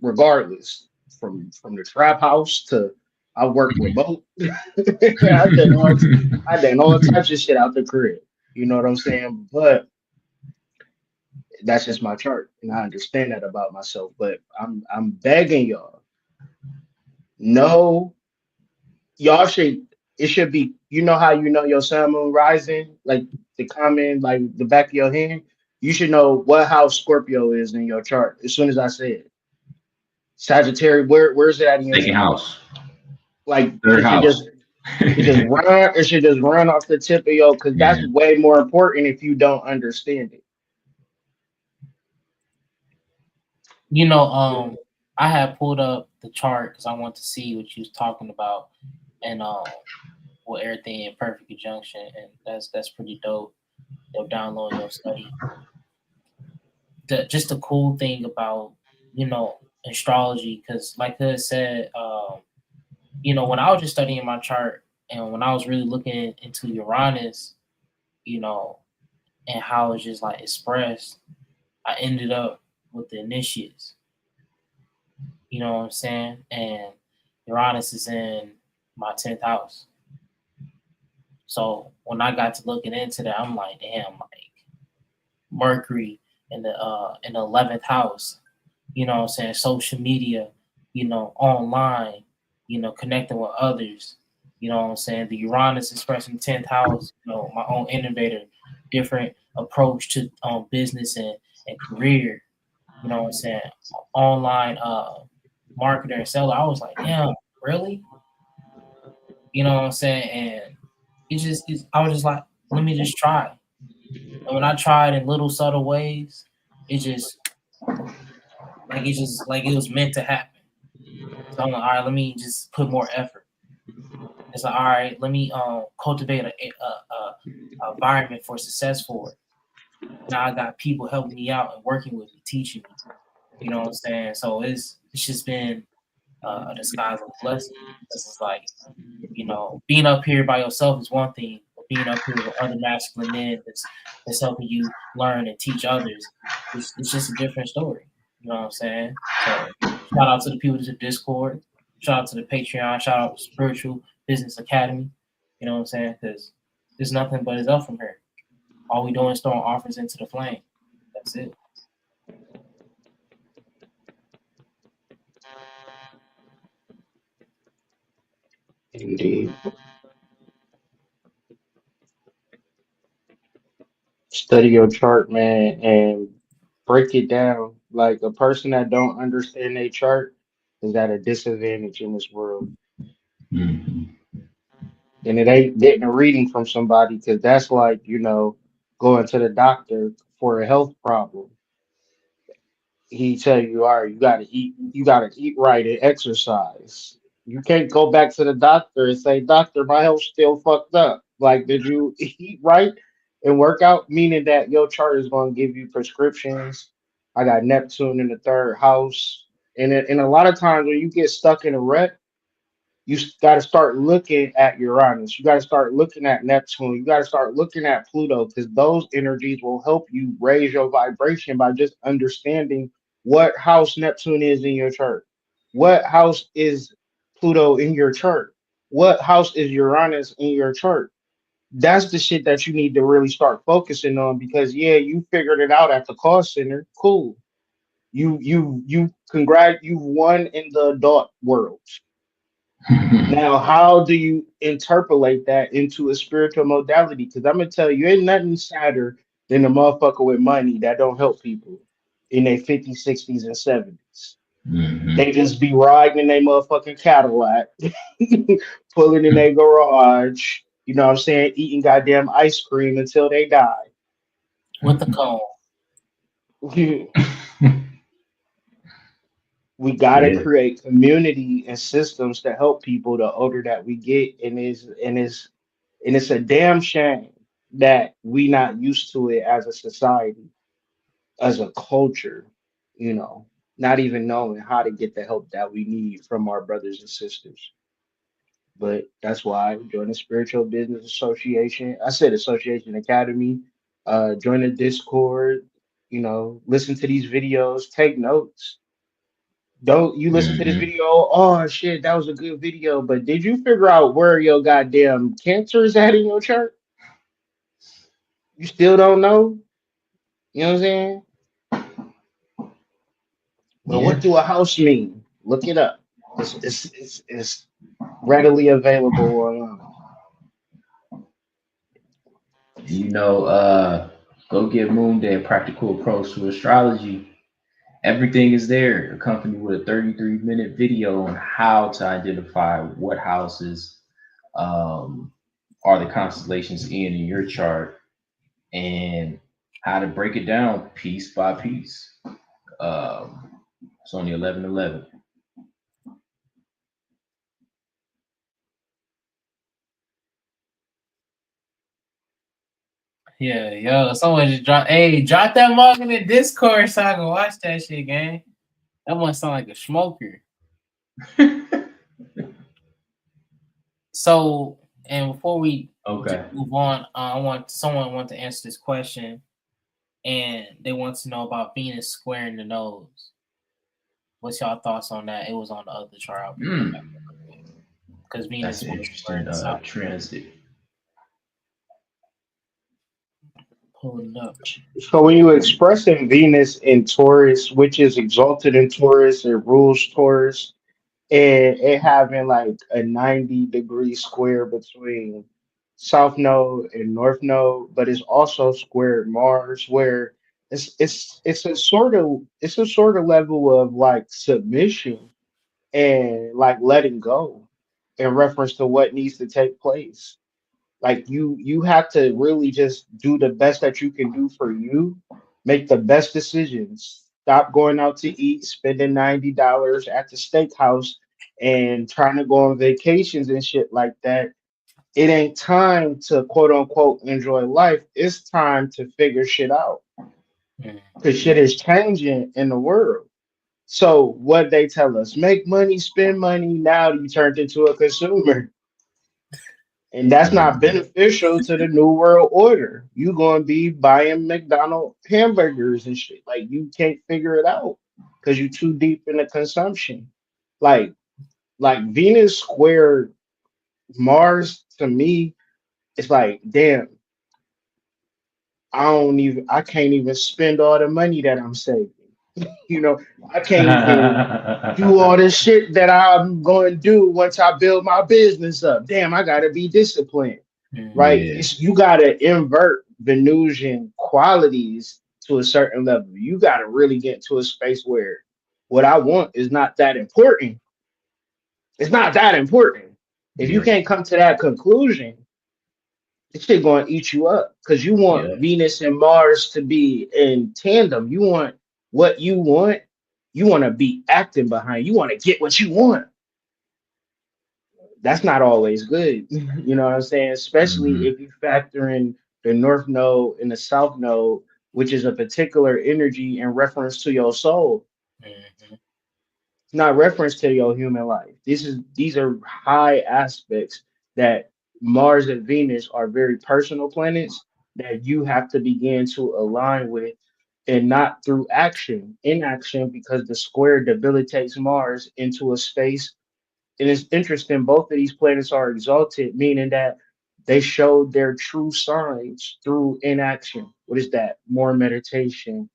regardless. From the trap house to I work remote. I done all types of shit out the crib. You know what I'm saying? But that's just my chart, and I understand that about myself. But I'm begging y'all, no, y'all should. It should be. You know how you know your sun moon rising, like the comment, like the back of your hand. You should know what house Scorpio is in your chart as soon as I say it. Sagittarius, where's it at in your Second chart? house, Like third it should house. just it should just run off the tip of your because that's Yeah. way more important if you don't understand it. You know, I had pulled up the chart because I want to see what you was talking about, and with everything in perfect conjunction, and that's pretty dope. They'll download your study. Just the cool thing about astrology, because like I said, when I was just studying my chart, and when I was really looking into Uranus, you know, and how it's just like expressed, I ended up with the initiates. You know what I'm saying? And Uranus is in my 10th house. So when I got to looking into that, I'm like, damn, like Mercury in the 11th house. You know what I'm saying? Social media, online, connecting with others. You know what I'm saying? The Uranus expressing 10th house, my own innovator, different approach to business and career. You know what I'm saying? Online marketer and seller. I was like, damn, really? You know what I'm saying? And I was just like, let me just try. And when I tried in little subtle ways, it just like it was meant to happen. So I'm like, all right, let me just put more effort. It's like, all right, let me cultivate a environment for success for it. Now I got people helping me out and working with me, teaching me. You know what I'm saying? So it's just been a disguise of a blessing. It's like, being up here by yourself is one thing, but being up here with other masculine men that's helping you learn and teach others, it's just a different story. You know what I'm saying? So shout out to the people to the Discord, shout out to the Patreon, shout out to Spiritual Business Academy. You know what I'm saying? Because there's nothing but is up from here. All we doing is throwing offers into the flame. That's it. Indeed. Study your chart, man, and break it down. Like a person that don't understand their chart is at a disadvantage in this world. Mhm. And it ain't getting a reading from somebody because that's like, going to the doctor for a health problem. He tell you, all right, you gotta eat right and exercise. You can't go back to the doctor and say, Doctor, my health's still fucked up. Like, did you eat right and work out? Meaning that your chart is gonna give you prescriptions. I got Neptune in the third house. And a lot of times when you get stuck in a rut, you got to start looking at Uranus. You got to start looking at Neptune. You got to start looking at Pluto because those energies will help you raise your vibration by just understanding what house Neptune is in your chart. What house is Pluto in your chart? What house is Uranus in your chart? That's the shit that you need to really start focusing on because yeah, you figured it out at the call center. Cool. You won in the adult world. Now, how do you interpolate that into a spiritual modality? Because I'm gonna tell you, ain't nothing sadder than a motherfucker with money that don't help people in their 50s, 60s, and 70s. Mm-hmm. They just be riding in their motherfucking Cadillac, pulling in their garage. You know what I'm saying? Eating goddamn ice cream until they die. With the cone. We gotta Yeah. create community and systems to help people the older that we get, and it's a damn shame that we not used to it as a society, as a culture, you know, not even knowing how to get the help that we need from our brothers and sisters. But that's why join the Spiritual Business Association. I said Association Academy. Join the Discord. You know, listen to these videos, take notes. Don't you listen to this Mm-hmm. video? Oh shit, that was a good video. But did you figure out where your goddamn cancer is at in your chart? You still don't know? You know what I'm saying? But what Yeah. do a house mean? Look it up. It's readily available online. You know, go get Moonday, a practical approach to astrology. Everything is there, accompanied with a 33-minute video on how to identify what houses um, are the constellations in your chart and how to break it down piece by piece. It's only 11:11. Yeah, yo, someone just drop. Hey, drop that mug in the Discord so I can watch that shit, gang. That must sound like a smoker. So, and before we just Okay. move on, I want someone want to answer this question, and they want to know about Venus squaring the nose. What's y'all thoughts on that? It was on the other chart. I'll bring that back Mm, because that's Venus an was squaring interesting the south. transit. Pulling up. So when you expressing Venus in Taurus, which is exalted in Taurus, it rules Taurus, and it having like a 90-degree square between South Node and North Node, but it's also squared Mars, where it's a sort of level of like submission and like letting go in reference to what needs to take place. Like you have to really just do the best that you can do for you, make the best decisions. Stop going out to eat, spending $90 at the steakhouse and trying to go on vacations and shit like that. It ain't time to quote unquote enjoy life. It's time to figure shit out Mm. because shit is changing in the world. So what they tell us, make money, spend money. Now you turned into a consumer. And that's not Mhm. beneficial to the new world order. You gonna be buying McDonald's hamburgers and shit. Like you can't figure it out because you're too deep in the consumption. Like like Venus square Mars to me, it's like, damn, I can't even spend all the money that I'm saving. You know, I can't even do all the shit that I'm going to do once I build my business up. Damn, I got to be disciplined, Mm. right? Yeah. You got to invert Venusian qualities to a certain level. You got to really get to a space where what I want is not that important. It's not that important. If you Yeah. can't come to that conclusion, this shit going to eat you up because you want Yeah. Venus and Mars to be in tandem. You want what you want. You want to be acting behind. You want to get what you want. That's not always good. You know what I'm saying? Especially Hmm. if you factor in the North Node and the South Node, which is a particular energy in reference to your soul. Mhm. It's not reference to your human life. These are high aspects that Mars and Venus are very personal planets that you have to begin to align with and not through action, inaction, because the square debilitates Mars into a space. And it's interesting, both of these planets are exalted, meaning that they showed their true signs through inaction. What is that? More meditation,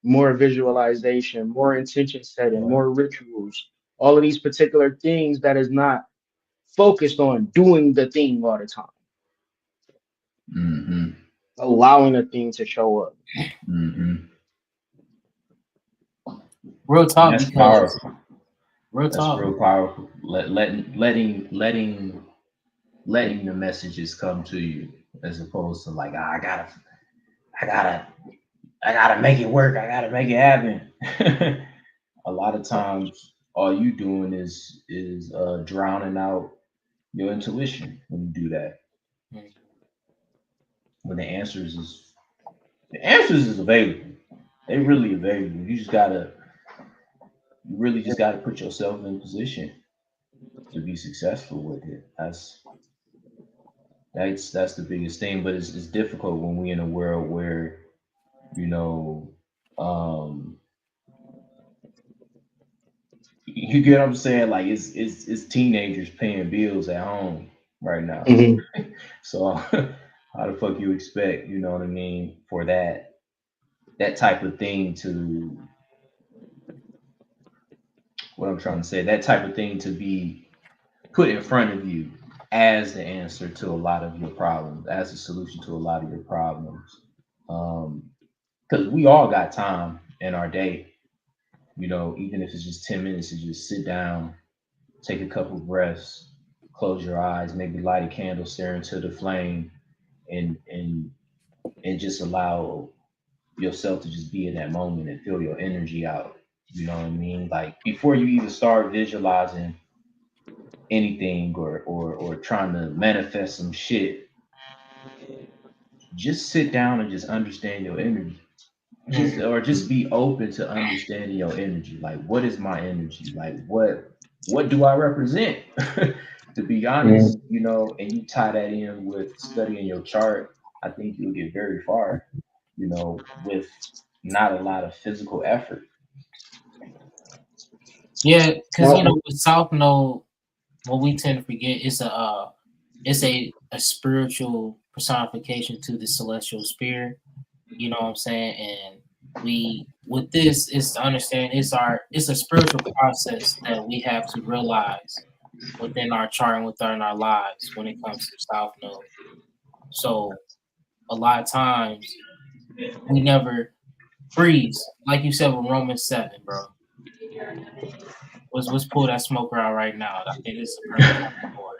more visualization, more intention setting, Yeah. more rituals, all of these particular things that is not focused on doing the thing all the time, Hmm. allowing the thing to show up. Hmm. Real And talk, that's because powerful. real That's talk. real powerful. Letting the messages come to you as opposed to like, "Ah, I gotta, I gotta make it work. I gotta make it happen." A lot of times, all you doing is drowning out your intuition when you do that. Mm. When the answers is available. They really available. You really just gotta put yourself in position to be successful with it. That's the biggest thing. But it's difficult when we're in a world where you know um you get what I'm saying? Like it's teenagers paying bills at home right now. Mhm. So how the fuck you expect, you know what I mean, for that type of thing to what I'm trying to say, that type of thing to be put in front of you as the answer to a lot of your problems, as a solution to a lot of your problems. Because we all got time in our day, even if it's just 10 minutes to just sit down, take a couple breaths, close your eyes, maybe light a candle, stare into the flame, and just allow yourself to just be in that moment and feel your energy out. You know what I mean? Like before you even start visualizing anything or trying to manifest some shit, just sit down and just understand your energy. Just be open to understanding your energy. Like what is my energy? Like what do I represent? To be honest, Mhm. and you tie that in with studying your chart, I think you'll get very far, with not a lot of physical effort. Yeah, because Well, with South Node, what we tend to forget is it's a spiritual personification to the celestial spirit. You know what I'm saying? And we with this is to understand it's a spiritual process that we have to realize within our chart and within our lives when it comes to South Node. So a lot of times we never freeze, like you said with Romans 7, bro. Let's pull that smoker out right now. I think this is a perfect time for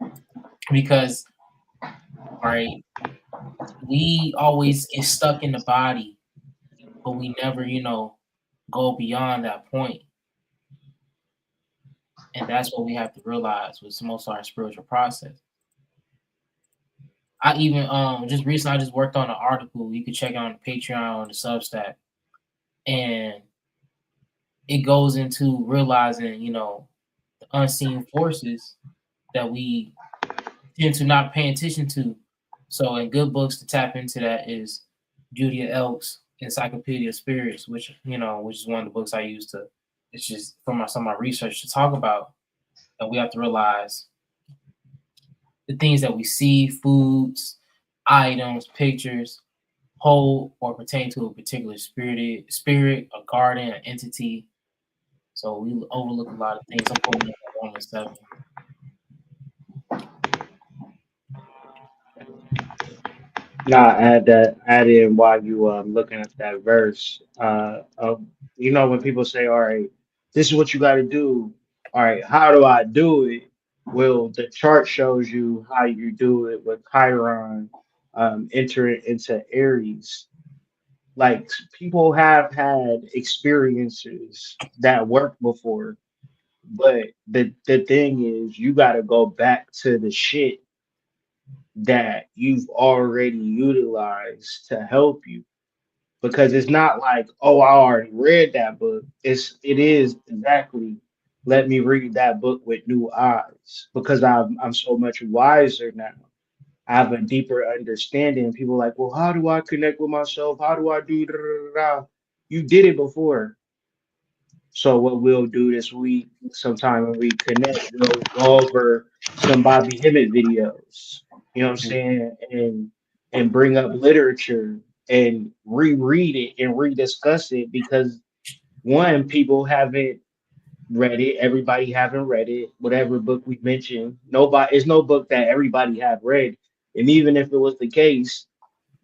it because right, we always get stuck in the body, but we never, go beyond that point. And that's what we have to realize with most of our spiritual process. I even just recently I just worked on an article. You can check it on the Patreon or the Substack, and it goes into realizing, the unseen forces that we tend to not pay attention to. So, in good books to tap into that is Julia Elk's Encyclopedia of Spirits, which is one of the books I use to. It's just from some of my research to talk about that we have to realize the things that we see, foods, items, pictures, hold or pertain to a particular spirit, a garden, an entity. So we overlook a lot of things. I'm pulling up Romans 7. nah, add in while you looking at that verse. When people say, "All right, this is what you got to do." All right, how do I do it? Well, the chart shows you how you do it with Chiron entering into Aries. Like people have had experiences that worked before, but the thing is, you got to go back to the shit that you've already utilized to help you, because it's not like, oh, I already read that book. It is exactly, let me read that book with new eyes, because I'm so much wiser now. I have a deeper understanding. People are like, well, how do I connect with myself? How do I do da, da, da, da? You did it before. So what we'll do this week, sometime when we connect, we'll go over some Bobby Hemmett videos. You know what I'm saying? And bring up literature and reread it and rediscuss it, because one, people haven't read it. Everybody haven't read it. Whatever book we mentioned, nobody, it's no book that everybody have read. And even if it was the case,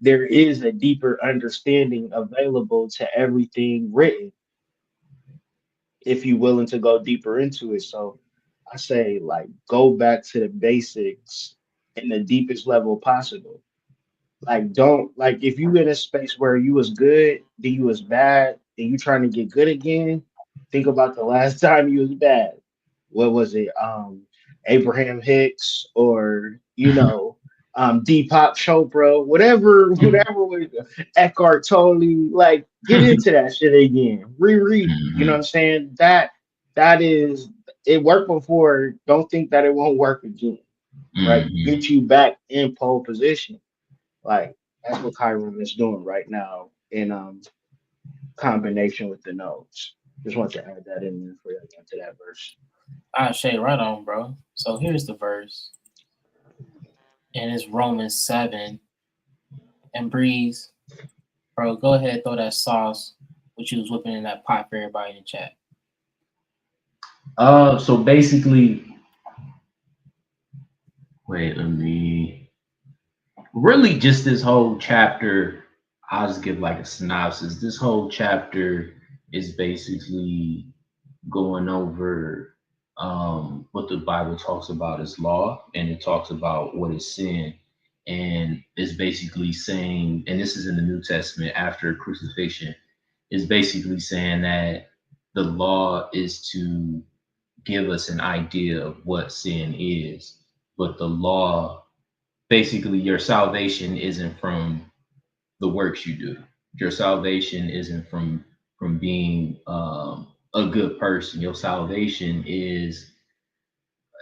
there is a deeper understanding available to everything written. if you're willing to go deeper into it. So I say like go back to the basics in the deepest level possible. Like don't like if you in a space where you was good, then you was bad, and you trying to get good again, think about the last time you was bad. What was it? Abraham Hicks or Deepak Chopra, whatever, whatever was Eckhart Tolle, like get into that shit again. Reread it. You know what Mhm. I'm saying? That is it worked before. Don't think that it won't work again. Right? Mhm. Get you back in pole position. Like that's what Chiron is doing right now in combination with the nodes. Just want to add that in there for you to that verse. I say right on, bro. So here's the verse, and it's Romans 7. And Breeze, bro, go ahead, throw that sauce, which you was whipping in that pot for everybody in the chat. So basically, wait, let me really just this whole chapter. I'll just give like a synopsis. This whole chapter is basically going over what the Bible talks about as law, and it talks about what is sin, and it's basically saying, and this is in the New Testament after crucifixion, is basically saying that the law is to give us an idea of what sin is, but the law, basically, your salvation isn't from the works you do. Your salvation isn't from being a good person. Your salvation is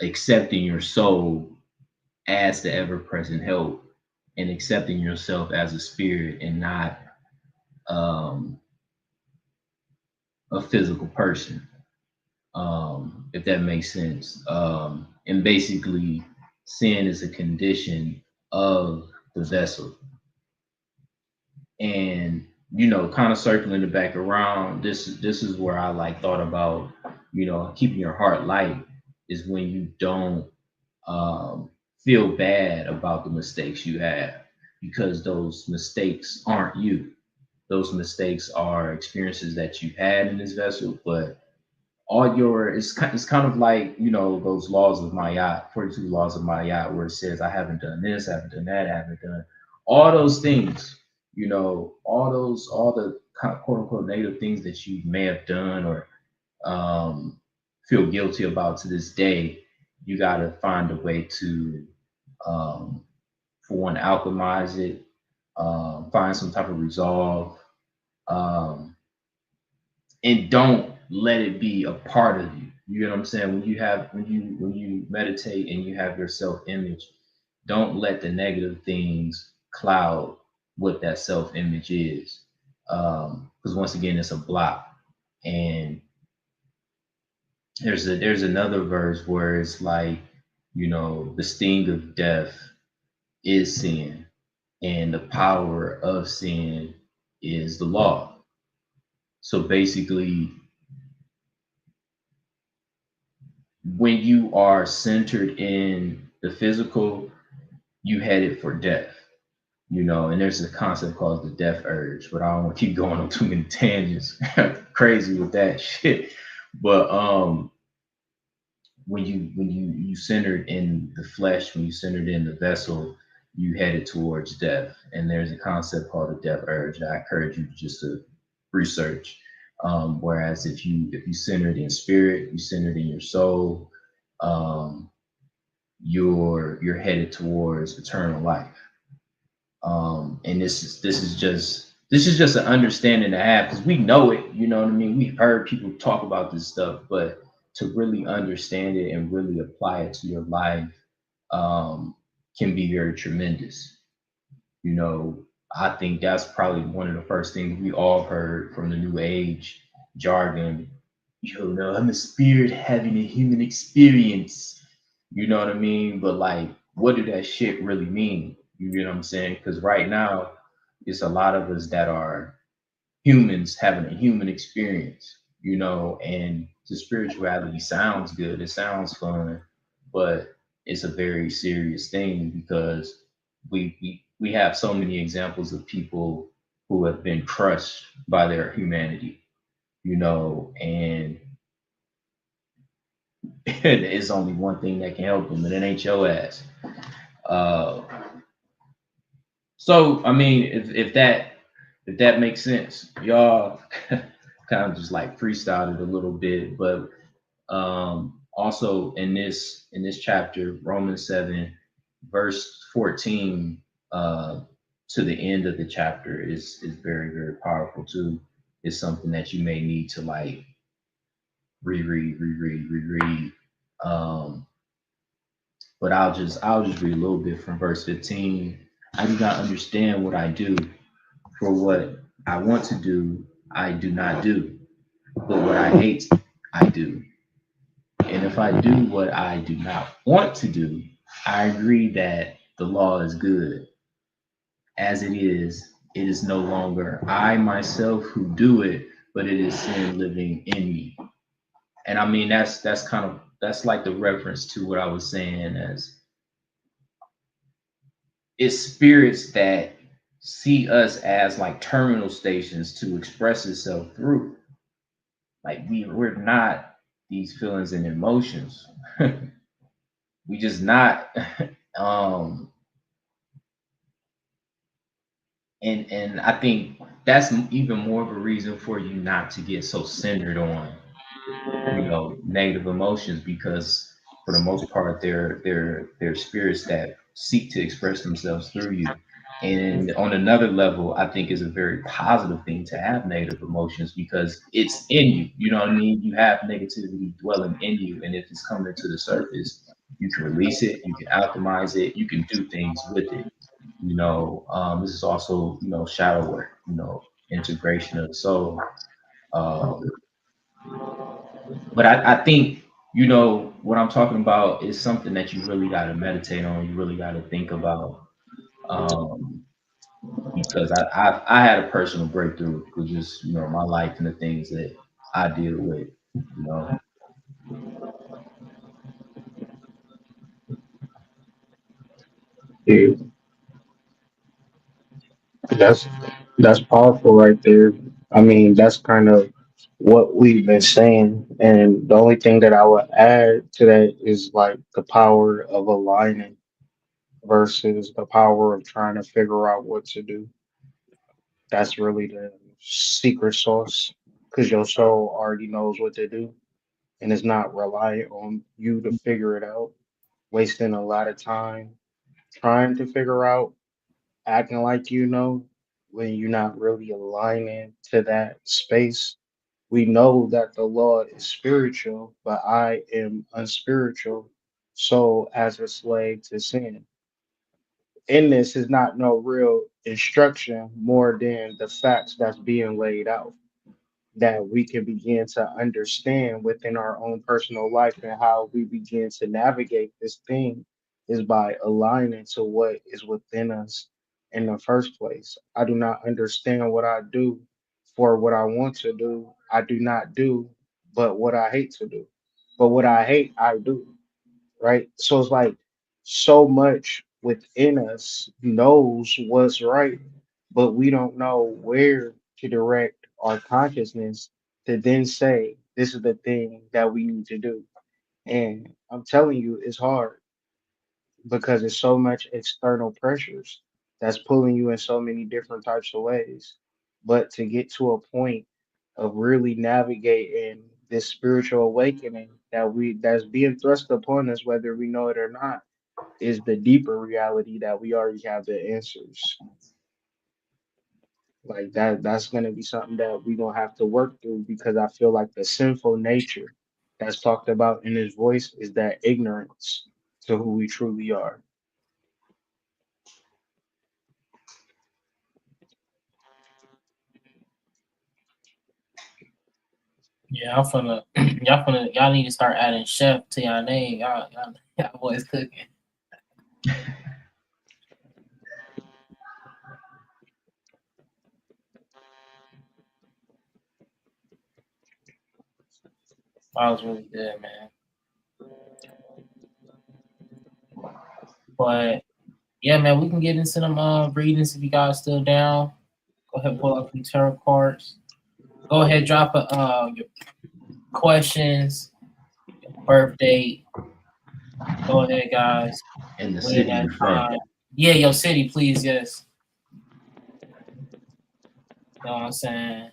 accepting your soul as the ever-present help and accepting yourself as a spirit and not um, a physical person. If that makes sense. And basically, sin is a condition of the vessel. And kind of circling it back around, this is where I like thought about, keeping your heart light is when you don't feel bad about the mistakes you have, because those mistakes aren't you. Those mistakes are experiences that you had in this vessel, but all your it's kind of like those laws of Mayat, 42 laws of Mayat, where it says I haven't done this, I haven't done that, I haven't done all those things, all the quote unquote negative things that you may have done or feel guilty about to this day. You got to find a way to um, for one, alchemize it, find some type of resolve, um, and don't let it be a part of you. You know what I'm saying? When you meditate and you have your self image, don't let the negative things cloud what that self image is. Because once again, it's a block. And there's another verse where it's like, the sting of death is sin, and the power of sin is the law. So basically, when you are centered in the physical, you headed for death. And there's a concept called the death urge, but I don't want to keep going on too many tangents. Crazy with that shit. But when you centered in the flesh, when you centered in the vessel, you headed towards death. And there's a concept called the death urge that I encourage you just to research. Whereas if you centered in spirit, you centered in your soul, um, you're headed towards eternal life. And this is just an understanding to have, because we know it, you know what I mean? We've heard people talk about this stuff, but to really understand it and really apply it to your life um, can be very tremendous. You know, I think that's probably one of the first things we all heard from the new age jargon. I'm a spirit having a human experience. You know what I mean? But like, what did that shit really mean? You know what I'm saying? Because right now, it's a lot of us that are humans having a human experience, and the spirituality sounds good, it sounds fun, but it's a very serious thing, because we have so many examples of people who have been crushed by their humanity, and It's only one thing that can help them, and it ain't your ass. Uh, so I mean, if that makes sense, y'all kind of just like freestyled it a little bit, but also in this chapter, Romans 7, verse 14, to the end of the chapter is very, very powerful too. It's something that you may need to like reread. Um, but I'll just read a little bit from verse 15. I do not understand what I do, for what I want to do, I do not do, but what I hate, I do. And if I do what I do not want to do, I agree that the law is good. As it is no longer I myself who do it, but it is sin living in me. And I mean that's kind of that's like the reference to what I was saying as it's spirits that see us as like terminal stations to express itself through. Like we're not these feelings and emotions. We just not. um and I think that's even more of a reason for you not to get so centered on, you know, negative emotions, because for the most part they're spirits that seek to express themselves through you. And on another level, I think is a very positive thing to have negative emotions because it's in you. You know what I mean? You have negativity dwelling in you, and if it's coming to the surface, you can release it, you can alchemize it, you can do things with it. You know, this is also, you know, shadow work, you know, integration of the soul. Um, but I think, you know, what I'm talking about is something that you really got to meditate on. You really got to think about, um, because I had a personal breakthrough with just, you know, my life and the things that I deal with, you know. Yeah, that's that's powerful right there. I mean, that's kind of what we've been saying, and the only thing that I would add to that is like the power of aligning versus the power of trying to figure out what to do. That's really the secret sauce because your soul already knows what to do and it's not reliant on you to figure it out, wasting a lot of time trying to figure out, acting like you know, when you're not really aligning to that space. We know that the law is spiritual, but I am unspiritual. So, as a slave to sin, in this is not no real instruction more than the facts that's being laid out that we can begin to understand within our own personal life, and how we begin to navigate this thing is by aligning to what is within us in the first place. I do not understand what I do, for what I want to do I do not do, but what I hate to do, but what I hate I do, right? So it's like so much within us knows what's right, but we don't know where to direct our consciousness to then say, this is the thing that we need to do. And I'm telling you, it's hard because there's so much external pressures that's pulling you in so many different types of ways. But to get to a point of really navigating this spiritual awakening that's being thrust upon us, whether we know it or not, is the deeper reality that we already have the answers. Like that's gonna be something that we're gonna have to work through because I feel like the sinful nature that's talked about in his voice is that ignorance to who we truly are. Yeah, I'm finna y'all need to start adding chef to y'all name. Y'all boys cooking. That was really good, man. But yeah, man, we can get into them readings if you guys still down. Go ahead, pull up some tarot cards. Go ahead, drop your questions, birthday. Go ahead, guys. And the When city that you're from. time. Yeah, your city, please. Yes. You know what I'm saying?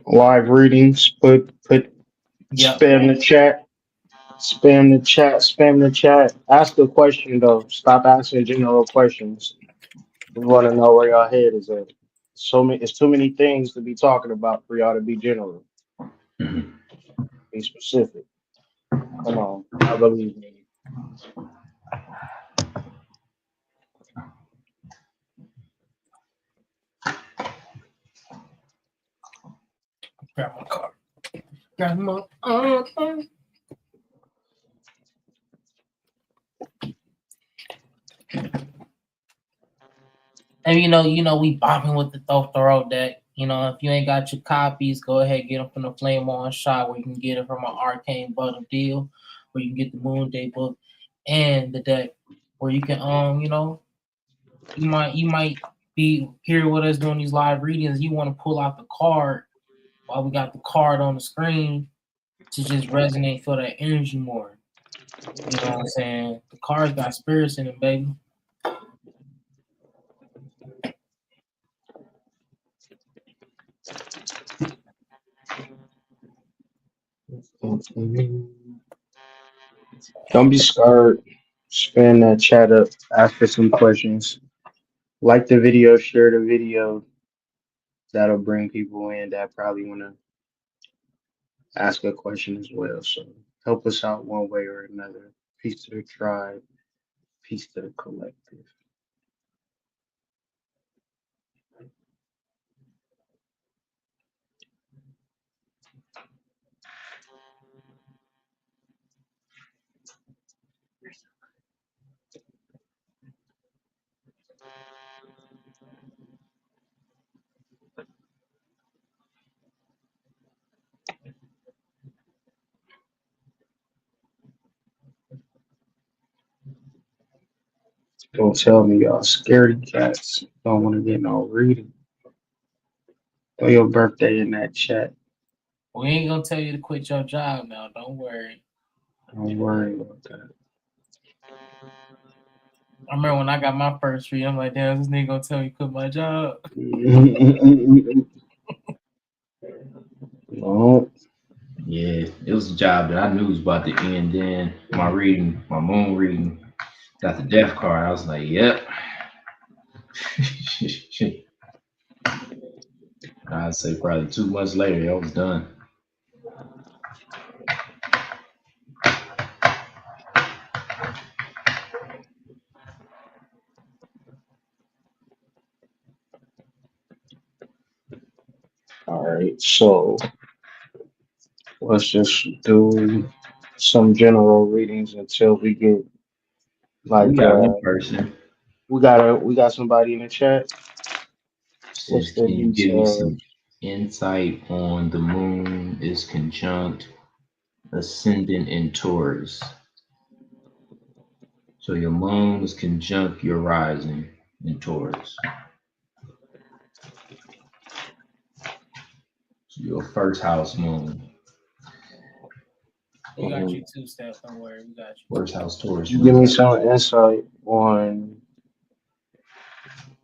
Live readings. Put Yep. spam the chat. Spam the chat. Spam the chat. Ask a question though. Stop asking general questions. We want to know where y'all head is at. So many. It's too many things to be talking about for y'all to be general. Mhm. Be specific. Come on. I believe in you. Grab my card. Grab my. And we bopping with the throw deck. If you ain't got your copies, go ahead get them from the Flame On Shop, where you can get it from an Arcane Bundle deal, where you can get the Moonday book and the deck, where you can you might be here with us doing these live readings. You want to pull out the card while we got the card on the screen to just resonate, feel that energy more. You know what I'm saying? The cards got spirits in them, baby. Don't be scared. Spam that chat up. Ask for some questions. Like the video. Share the video. That'll bring people in that probably want to ask a question as well. So help us out one way or another. Peace to the tribe. Peace to the collective. Don't tell me y'all scaredy cats don't want to get no reading. Throw your birthday in that chat. We ain't gonna tell you to quit your job now. Don't worry. Don't worry about that. I remember when I got my first read, I'm like, damn, this nigga gonna tell me to quit my job. No. Yeah, it was a job that I knew was about to end. Then my reading, my moon reading, got the death card. I was like, yep. I'd say probably 2 months later, I was done. All right. So let's just do some general readings until we get We like got one person. we got somebody in the chat. What's Says, the can you give me details? some insight on the moon is conjunct ascendant in Taurus? So your moon is conjunct your rising in Taurus. So your first house moon, We got you two steps. Don't worry, we got you. first house Taurus Give me moon. some insight on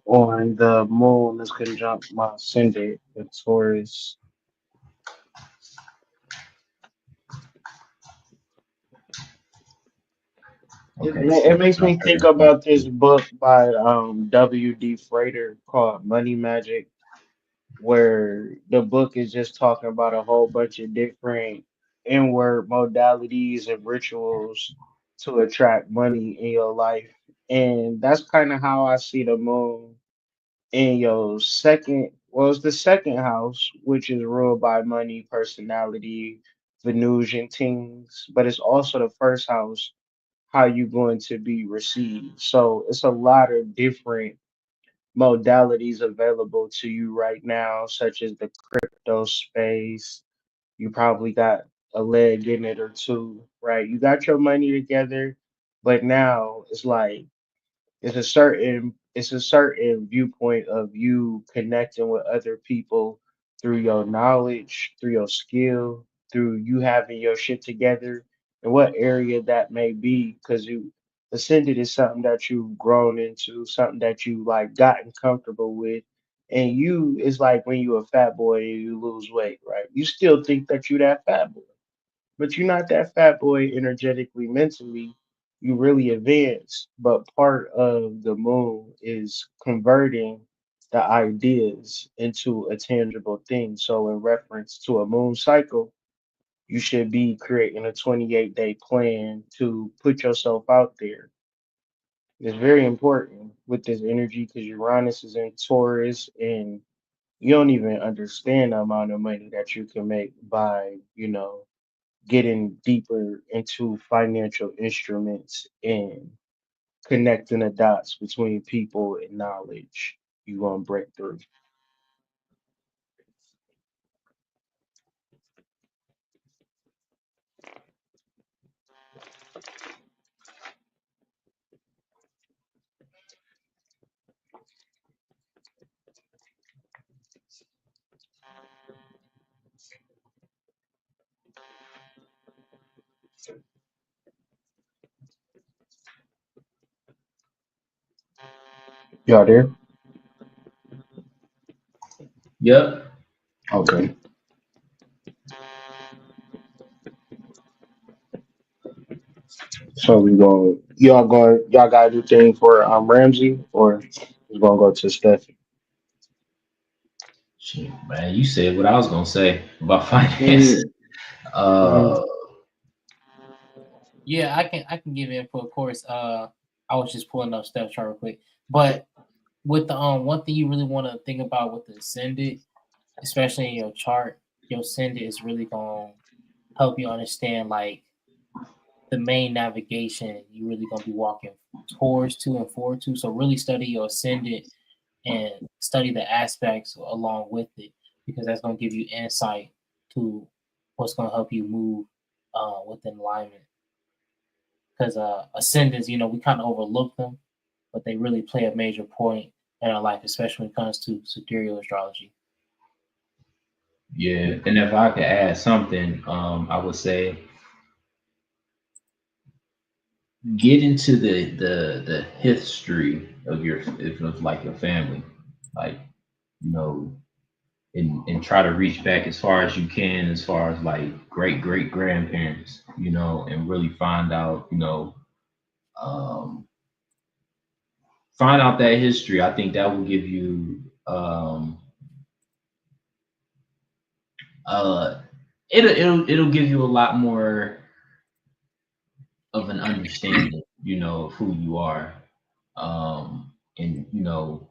the moon that's conjunct my ascendant, the Taurus. Okay, It so makes my me think first house. about this book by W.D. Frater called Money Magic, where the book is just talking about a whole bunch of different inward modalities and rituals to attract money in your life. And that's kind of how I see the moon in your second, well, it's the second house, which is ruled by money, personality, Venusian things, but it's also the first house, how you going to be received. So it's a lot of different modalities available to you right now, such as the crypto space. You probably got a leg in it or two, right? You got your money together, but now it's like it's a certain viewpoint of you connecting with other people through your knowledge, through your skill. through you having your shit together and what area that may be, because you ascended is something that you've grown into, something that you like gotten comfortable with. And you is like when you a fat boy and you lose weight, right? You still think that you that fat boy, but you're not that fat boy energetically, mentally. You really advance. But part of the moon is converting the ideas into a tangible thing. So, in reference to a moon cycle, you should be creating a 28-day plan to put yourself out there. It's very important with this energy because Uranus is in Taurus, and you don't even understand the amount of money that you can make by, getting deeper into financial instruments and connecting the dots between people and knowledge. You gonna break through. Y'all there? Yep. Okay. So y'all gotta do thing for Ramsey, or we gonna go to Steph. Shit, man, you said what I was gonna say about finances. Mm-hmm. Uh, Yeah, I can give input, of course. I was just pulling up step chart real quick, but with the one thing you really want to think about with the ascendant, especially in your chart, your ascendant is really gonna help you understand like the main navigation you really gonna be walking towards to and forward to. So really study your ascendant and study the aspects along with it because that's gonna give you insight to what's gonna help you move within alignment. Because ascendants, we kind of overlook them, but they really play a major point in our life, especially when it comes to sidereal astrology. yeah, and if I could add something, I would say get into the history of of like your family, like you know, and try to reach back as far as you can, as far as like great grandparents, and really um, find out that history. I think that will give you uh, it'll give you a lot more of an understanding, of who you are, and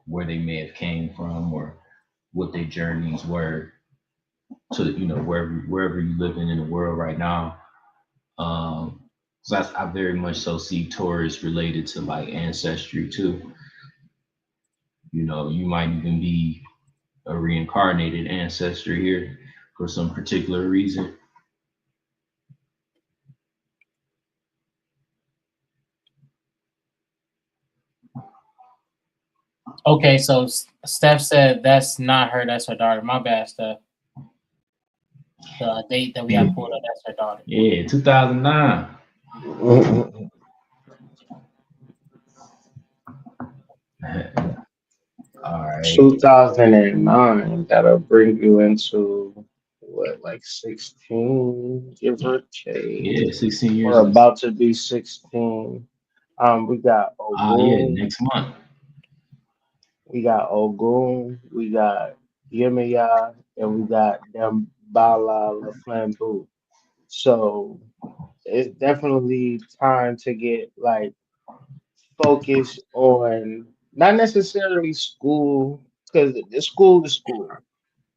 where they may have came from or what their journeys were to wherever you live in the world right now. So I very much so see Taurus related to like ancestry too. You might even be a reincarnated ancestor here for some particular reason. Okay, so Steph said that's not her, that's her daughter. My bad, Steph. The date that we Yeah, have pulled up, that's her daughter. yeah, 2009. All right. 2009. That'll bring you into what, like 16, give or take, Yeah, 16 or years. about to be 16. We got Yeah, Ogun, next month. we got Yemaya, and we got Dambala LaFlambeau. So it's definitely time to get like focused on not necessarily school, because the school is school,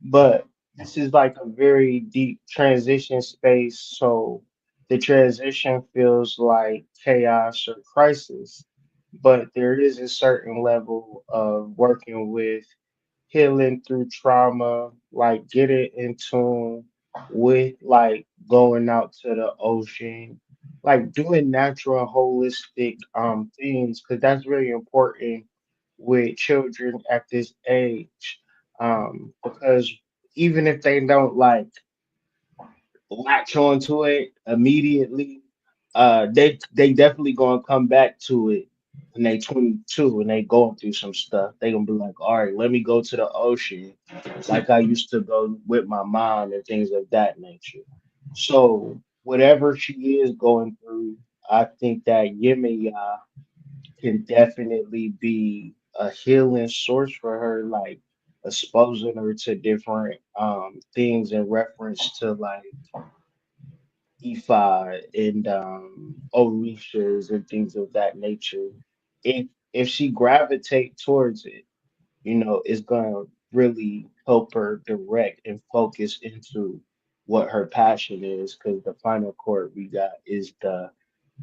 but this is like a very deep transition space. So the transition feels like chaos or crisis, but there is a certain level of working with healing through trauma, like getting in tune with like going out to the ocean, like doing natural holistic things, because that's very important with children at this age. Because even if they don't like latch onto it immediately, they definitely gonna come back to it when they 22 and they going through some stuff. They gonna be like, all right, let me go to the ocean like I used to go with my mom and things of that nature. So whatever she is going through, I think that Yemaya can definitely be a healing source for her, like exposing her to different things in reference to like Ifa and Orishas and things of that nature. If she gravitate towards it, it's gonna really help her direct and focus into what her passion is, because the final chord we got is the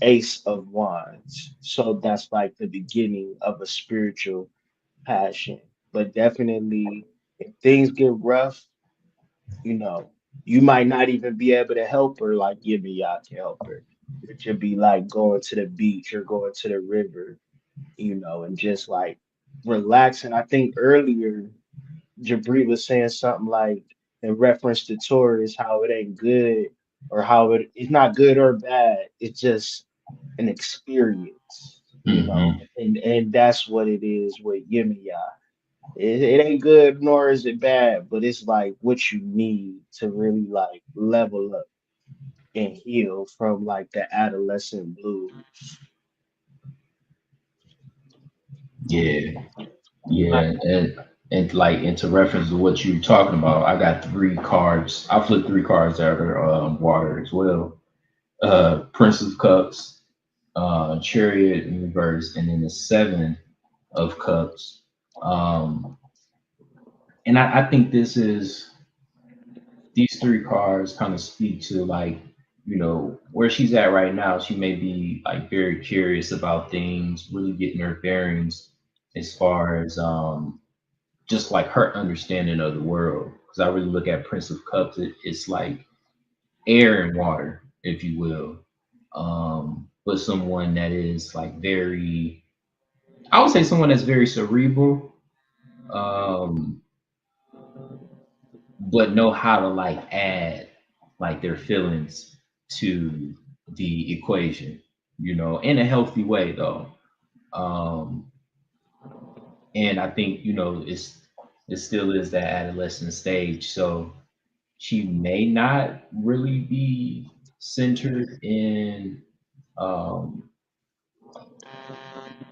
Ace of Wands. So that's like the beginning of a spiritual passion. But definitely, if things get rough, you know, you might not even be able to help her like Yibia can help her. It should be like going to the beach or going to the river, and just like relaxing. I think earlier Jabri was saying something like in reference to Taurus, how it ain't good or how it's not good or bad. It's just an experience, Mm-hmm. and that's what it is with Yemiya. It ain't good nor is it bad, but it's like what you need to really like level up and heal from like the adolescent blues. Yeah, yeah, and like into reference to what you're talking about, I got three cards. I flipped three cards that are water as well. Prince of Cups, Chariot in reverse, and then the Seven of Cups. Um, and I think these three cards kind of speak to like where she's at right now. She may be like very curious about things, really getting her bearings as far as just like her understanding of the world. Because I really look at Prince of Cups, it's like air and water, if you will. But someone that is like very, I would say someone that's very cerebral, um, but know how to like add like their feelings to the equation, in a healthy way though. Um, and I think, it still is that adolescent stage. So she may not really be centered in um,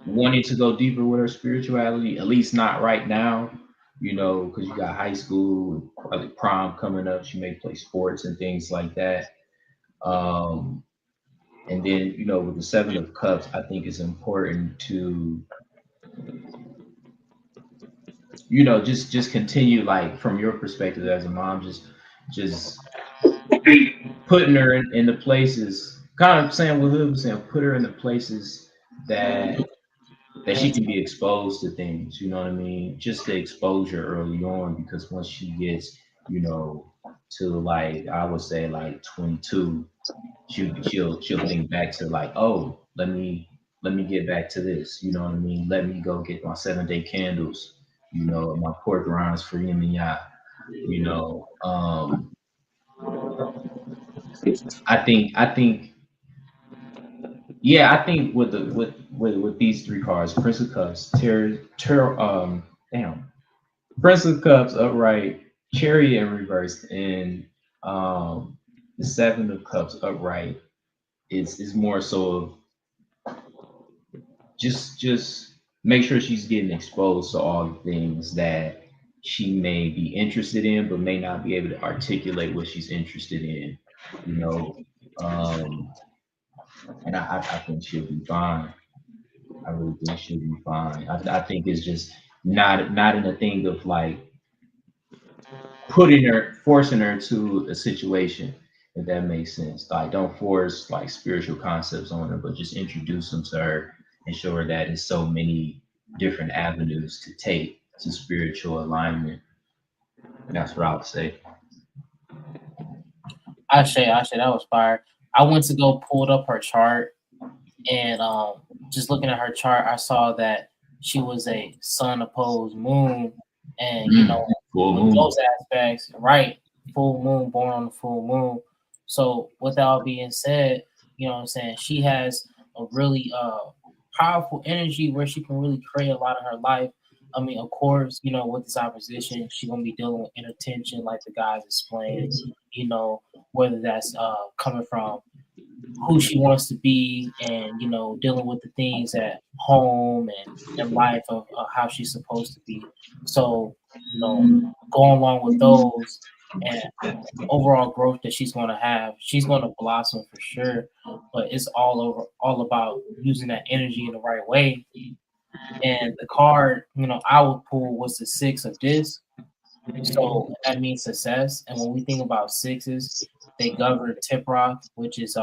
wanting to go deeper with her spirituality, at least not right now, because you got high school, probably prom coming up. She may play sports and things like that. Um, and then, with the Seven of Cups, I think it's important to, just continue like from your perspective as a mom, just putting her in the places, kind of saying what Hood was saying, put her in the places that she can be exposed to things, you know what I mean? Just the exposure early on, because once she gets, to like I would say like 22, she'll think back to like, oh, let me get back to this, you know what I mean? Let me go get my 7 day candles, my pork rinds for him and ya, you know. I think yeah, I think with the with these three cards, Prince of Cups, damn, Prince of Cups upright, Chariot in reverse, and the Seven of Cups upright is more so of just make sure she's getting exposed to all the things that she may be interested in, but may not be able to articulate what she's interested in, you know. Um, and I think she'll be fine. I really think she'll be fine. I think it's just not in a thing of like forcing her to a situation, if that makes sense. Like, don't force like spiritual concepts on her, but just introduce them to her and show her that there's so many different avenues to take to spiritual alignment. That's what I would say. I say that was fire. I went to go pulled up her chart, and just looking at her chart, I saw that she was a sun opposed moon, and Full with moon. those aspects, right? Full moon, born on the full moon. So with that all being said, you know what I'm saying, she has a really powerful energy where she can really create a lot of her life. I mean, of course, you know, with this opposition, she's gonna be dealing with inner tension, like the guys explained. You know, whether that's coming from who she wants to be, and you know, dealing with the things at home and life of how she's supposed to be. So, you know, going along with those and overall growth that she's going to have, she's going to blossom for sure. But it's all about using that energy in the right way. And the card, you know, I would pull was the six of disc. So that means success. And when we think about sixes, they govern Tiprock, which is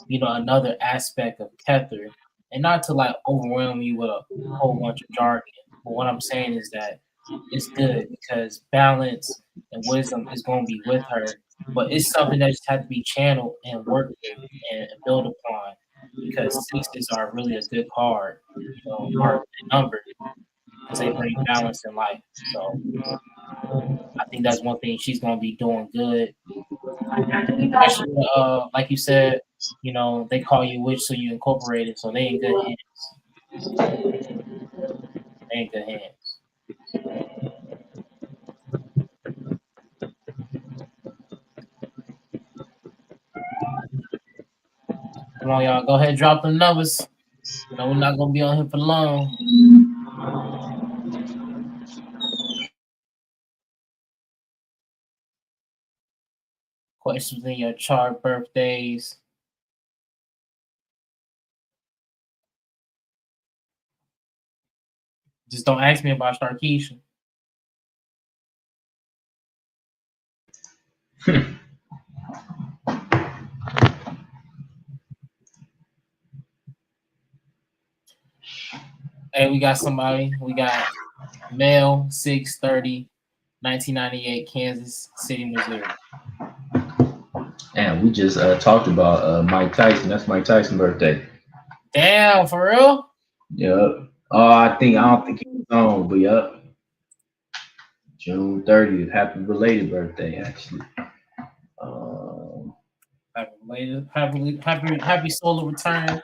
you know, another aspect of Kether. And not to like overwhelm you with a whole bunch of jargon. But what I'm saying is that it's good because balance and wisdom is going to be with her. But it's something that just has to be channeled and worked with and built upon, because sixes are really a good card, you know, are a good number because they bring balance in life. So I think that's one thing she's gonna be doing good. Especially like you said, you know, they call you witch so you incorporate it, so they in good hands. They in good hands. Come on, y'all, go ahead and drop them numbers. You know, we're not gonna be on here for long. Questions in your chart, birthdays. Just don't ask me about Starkeisha. Hey, we got somebody. We got Mel 630, 1998, Kansas City, Missouri. And we just talked about Mike Tyson. That's Mike Tyson's birthday. Damn, for real? Yep. Oh, I don't think he was on, but yep. June 30th. Happy belated birthday, actually. Um, Happy solo return.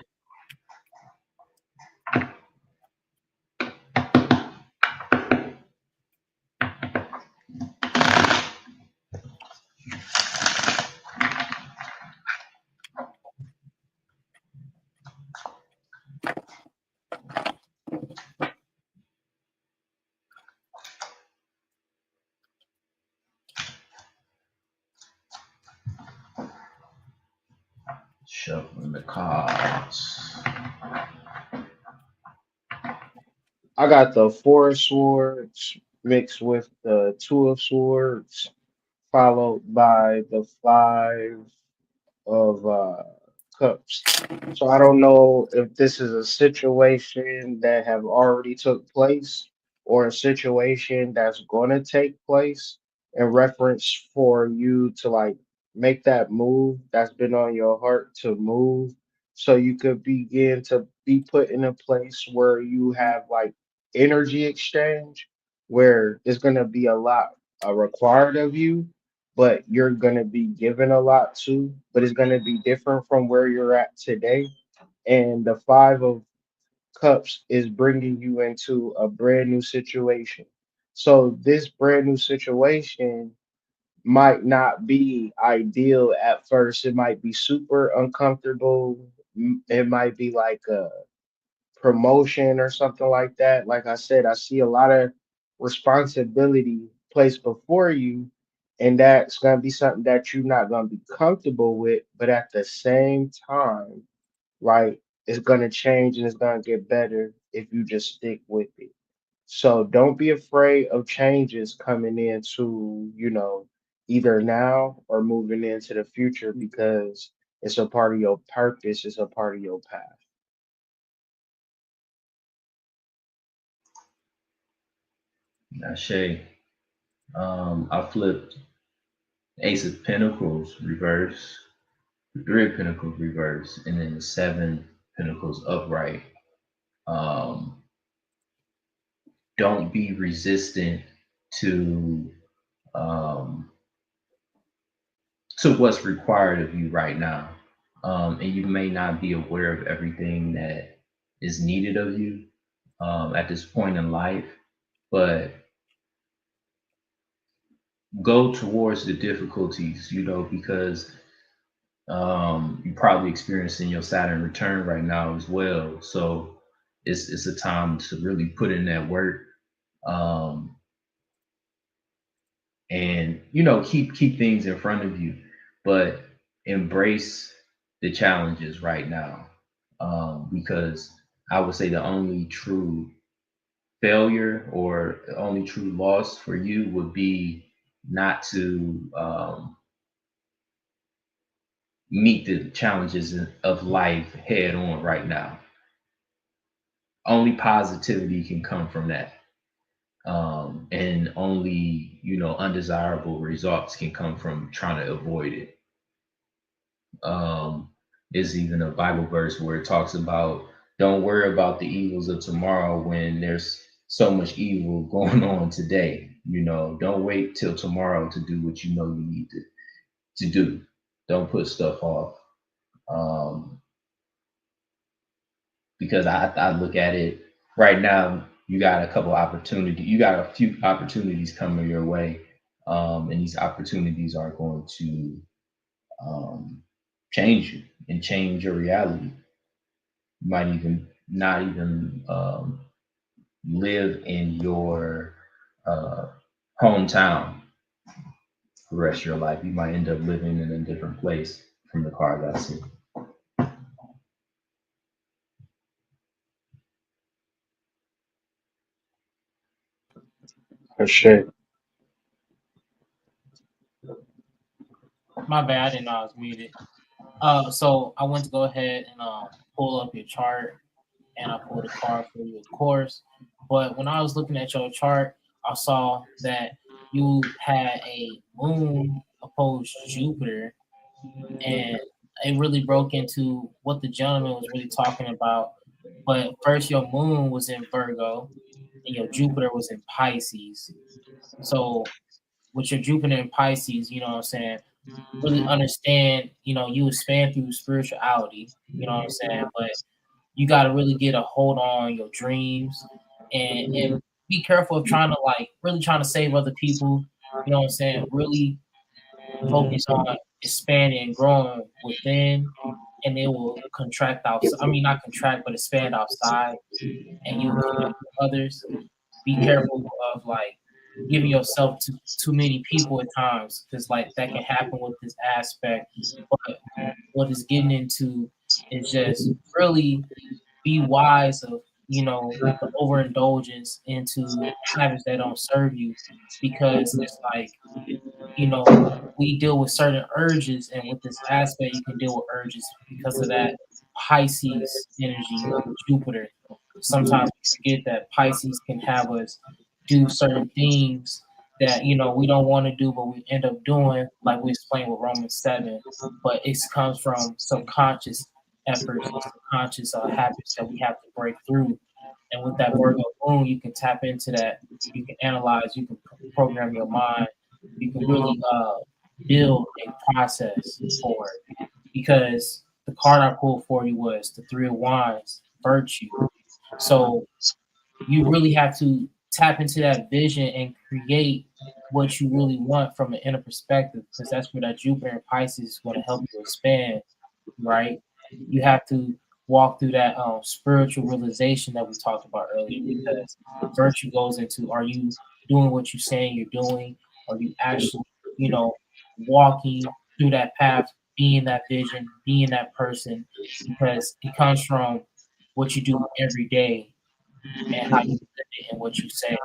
shuffling the cards. I got the four of swords mixed with the two of swords, followed by the five of cups. So I don't know if this is a situation that have already took place or a situation that's going to take place in reference for you to like make that move that's been on your heart to move, so you could begin to be put in a place where you have like energy exchange where there's going to be a lot required of you, but you're going to be given a lot too, but it's going to be different from where you're at today. And the five of cups is bringing you into a brand new situation. So this brand new situation might not be ideal at first. It might be super uncomfortable. It might be like a promotion or something like that. Like I said, I see a lot of responsibility placed before you, and that's going to be something that you're not going to be comfortable with. But at the same time, right, it's going to change and it's going to get better if you just stick with it. So don't be afraid of changes coming into, either now or moving into the future, because it's a part of your purpose, it's a part of your path. Shay. I flipped Ace of Pentacles reverse, Three of Pentacles reverse, and then the Seven Pentacles upright. Um, don't be resistant to um, to what's required of you right now. And you may not be aware of everything that is needed of you at this point in life, but go towards the difficulties, because you're probably experiencing your Saturn return right now as well. So it's a time to really put in that work, um, and keep things in front of you, but embrace the challenges right now, because I would say the only true failure or the only true loss for you would be not to meet the challenges of life head on right now. Only positivity can come from that, and only undesirable results can come from trying to avoid it. There's even a Bible verse where it talks about don't worry about the evils of tomorrow when there's so much evil going on today. Don't wait till tomorrow to do what you know you need to do. Don't put stuff off. Um, because I look at it right now, you got a few opportunities coming your way. And these opportunities are going to change you and change your reality. You might even not even live in your uh, hometown for the rest of your life. You might end up living in a different place from the cards I see. For sure. My bad, I didn't know I was muted. So I went to go ahead and pull up your chart, and I pulled a card for you, of course. But when I was looking at your chart, I saw that you had a moon opposed Jupiter, and it really broke into what the gentleman was really talking about. But first, your moon was in Virgo, and your Jupiter was in Pisces. So with your Jupiter in Pisces, you know what I'm saying, really understand, you expand through spirituality, you know what I'm saying, but you got to really get a hold on your dreams, and be careful of trying to really trying to save other people, you know what I'm saying, really focus on expanding and growing within, and it will contract outside. I mean, not contract, but expand outside, and you connect with others. Be careful of giving yourself to too many people at times, because that can happen with this aspect. But what it's getting into is just really be wise of the overindulgence into habits that don't serve you, because it's we deal with certain urges, and with this aspect, you can deal with urges because of that Pisces energy of Jupiter. Sometimes we forget that Pisces can have us do certain things that we don't want to do, but we end up doing, like we explained with Romans 7. But it comes from subconscious efforts and subconscious habits that we have to break through. And with that Virgo moon, you can tap into that. You can analyze. You can program your mind. You can really build a process for it, because the card I pulled for you was the Three of Wands, virtue. So you really have to tap into that vision and create what you really want from an inner perspective, because that's where that Jupiter and Pisces is going to help you expand, right? You have to walk through that spiritual realization that we talked about earlier, because virtue goes into, are you doing what you're saying you're doing? Are you actually, you know, walking through that path, being that vision, being that person? Because it comes from what you do every day and how you live it and what you say.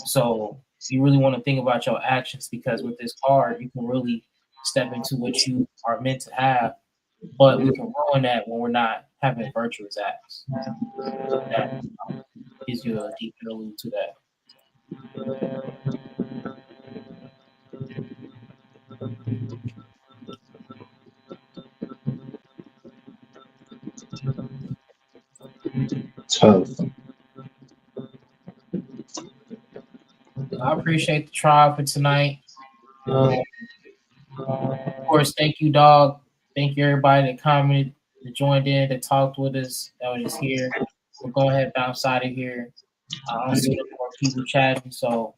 So you really want to think about your actions, because with this card, you can really step into what you are meant to have, but we can ruin that when we're not having virtuous acts. That gives you a deep interlude to that. Tough. I appreciate the trial for tonight. Of course, thank you, dog. Thank you, everybody that commented, that joined in, that talked with us, that was just here. We'll go ahead and bounce out of here. I don't see no more people chatting. So,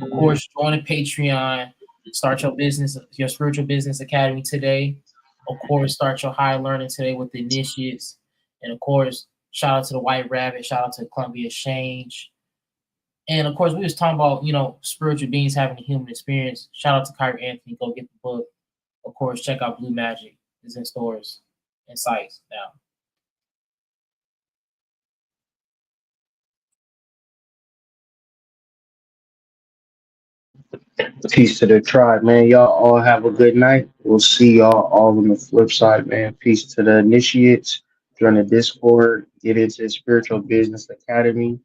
of course, join the Patreon. Start your business, your spiritual business academy today. Of course, start your higher learning today with the initiates. And of course, shout out to the White Rabbit. Shout out to Columbia Exchange. And of course, we was talking about, spiritual beings having a human experience. Shout out to Kyrie Anthony. Go get the book. Of course, check out Blue Magic. It's in stores and sites now. Peace to the tribe, man. Y'all all have a good night. We'll see y'all all on the flip side, man. Peace to the initiates. Join the Discord. Get into the Spiritual Business Academy.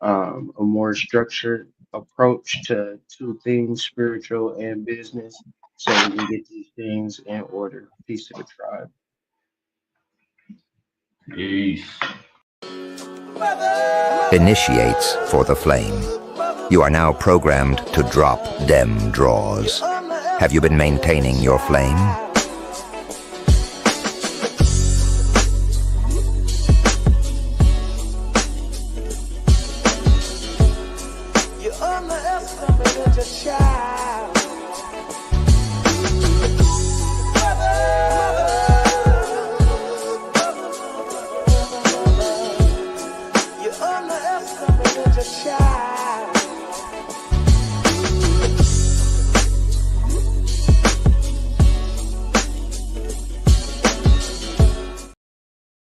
A more structured approach to two things, spiritual and business, so we can get these things in order. Peace to the tribe. Peace. Initiates for the flame. You are now programmed to drop dem draws. Have you been maintaining your flame? You underestimated your child.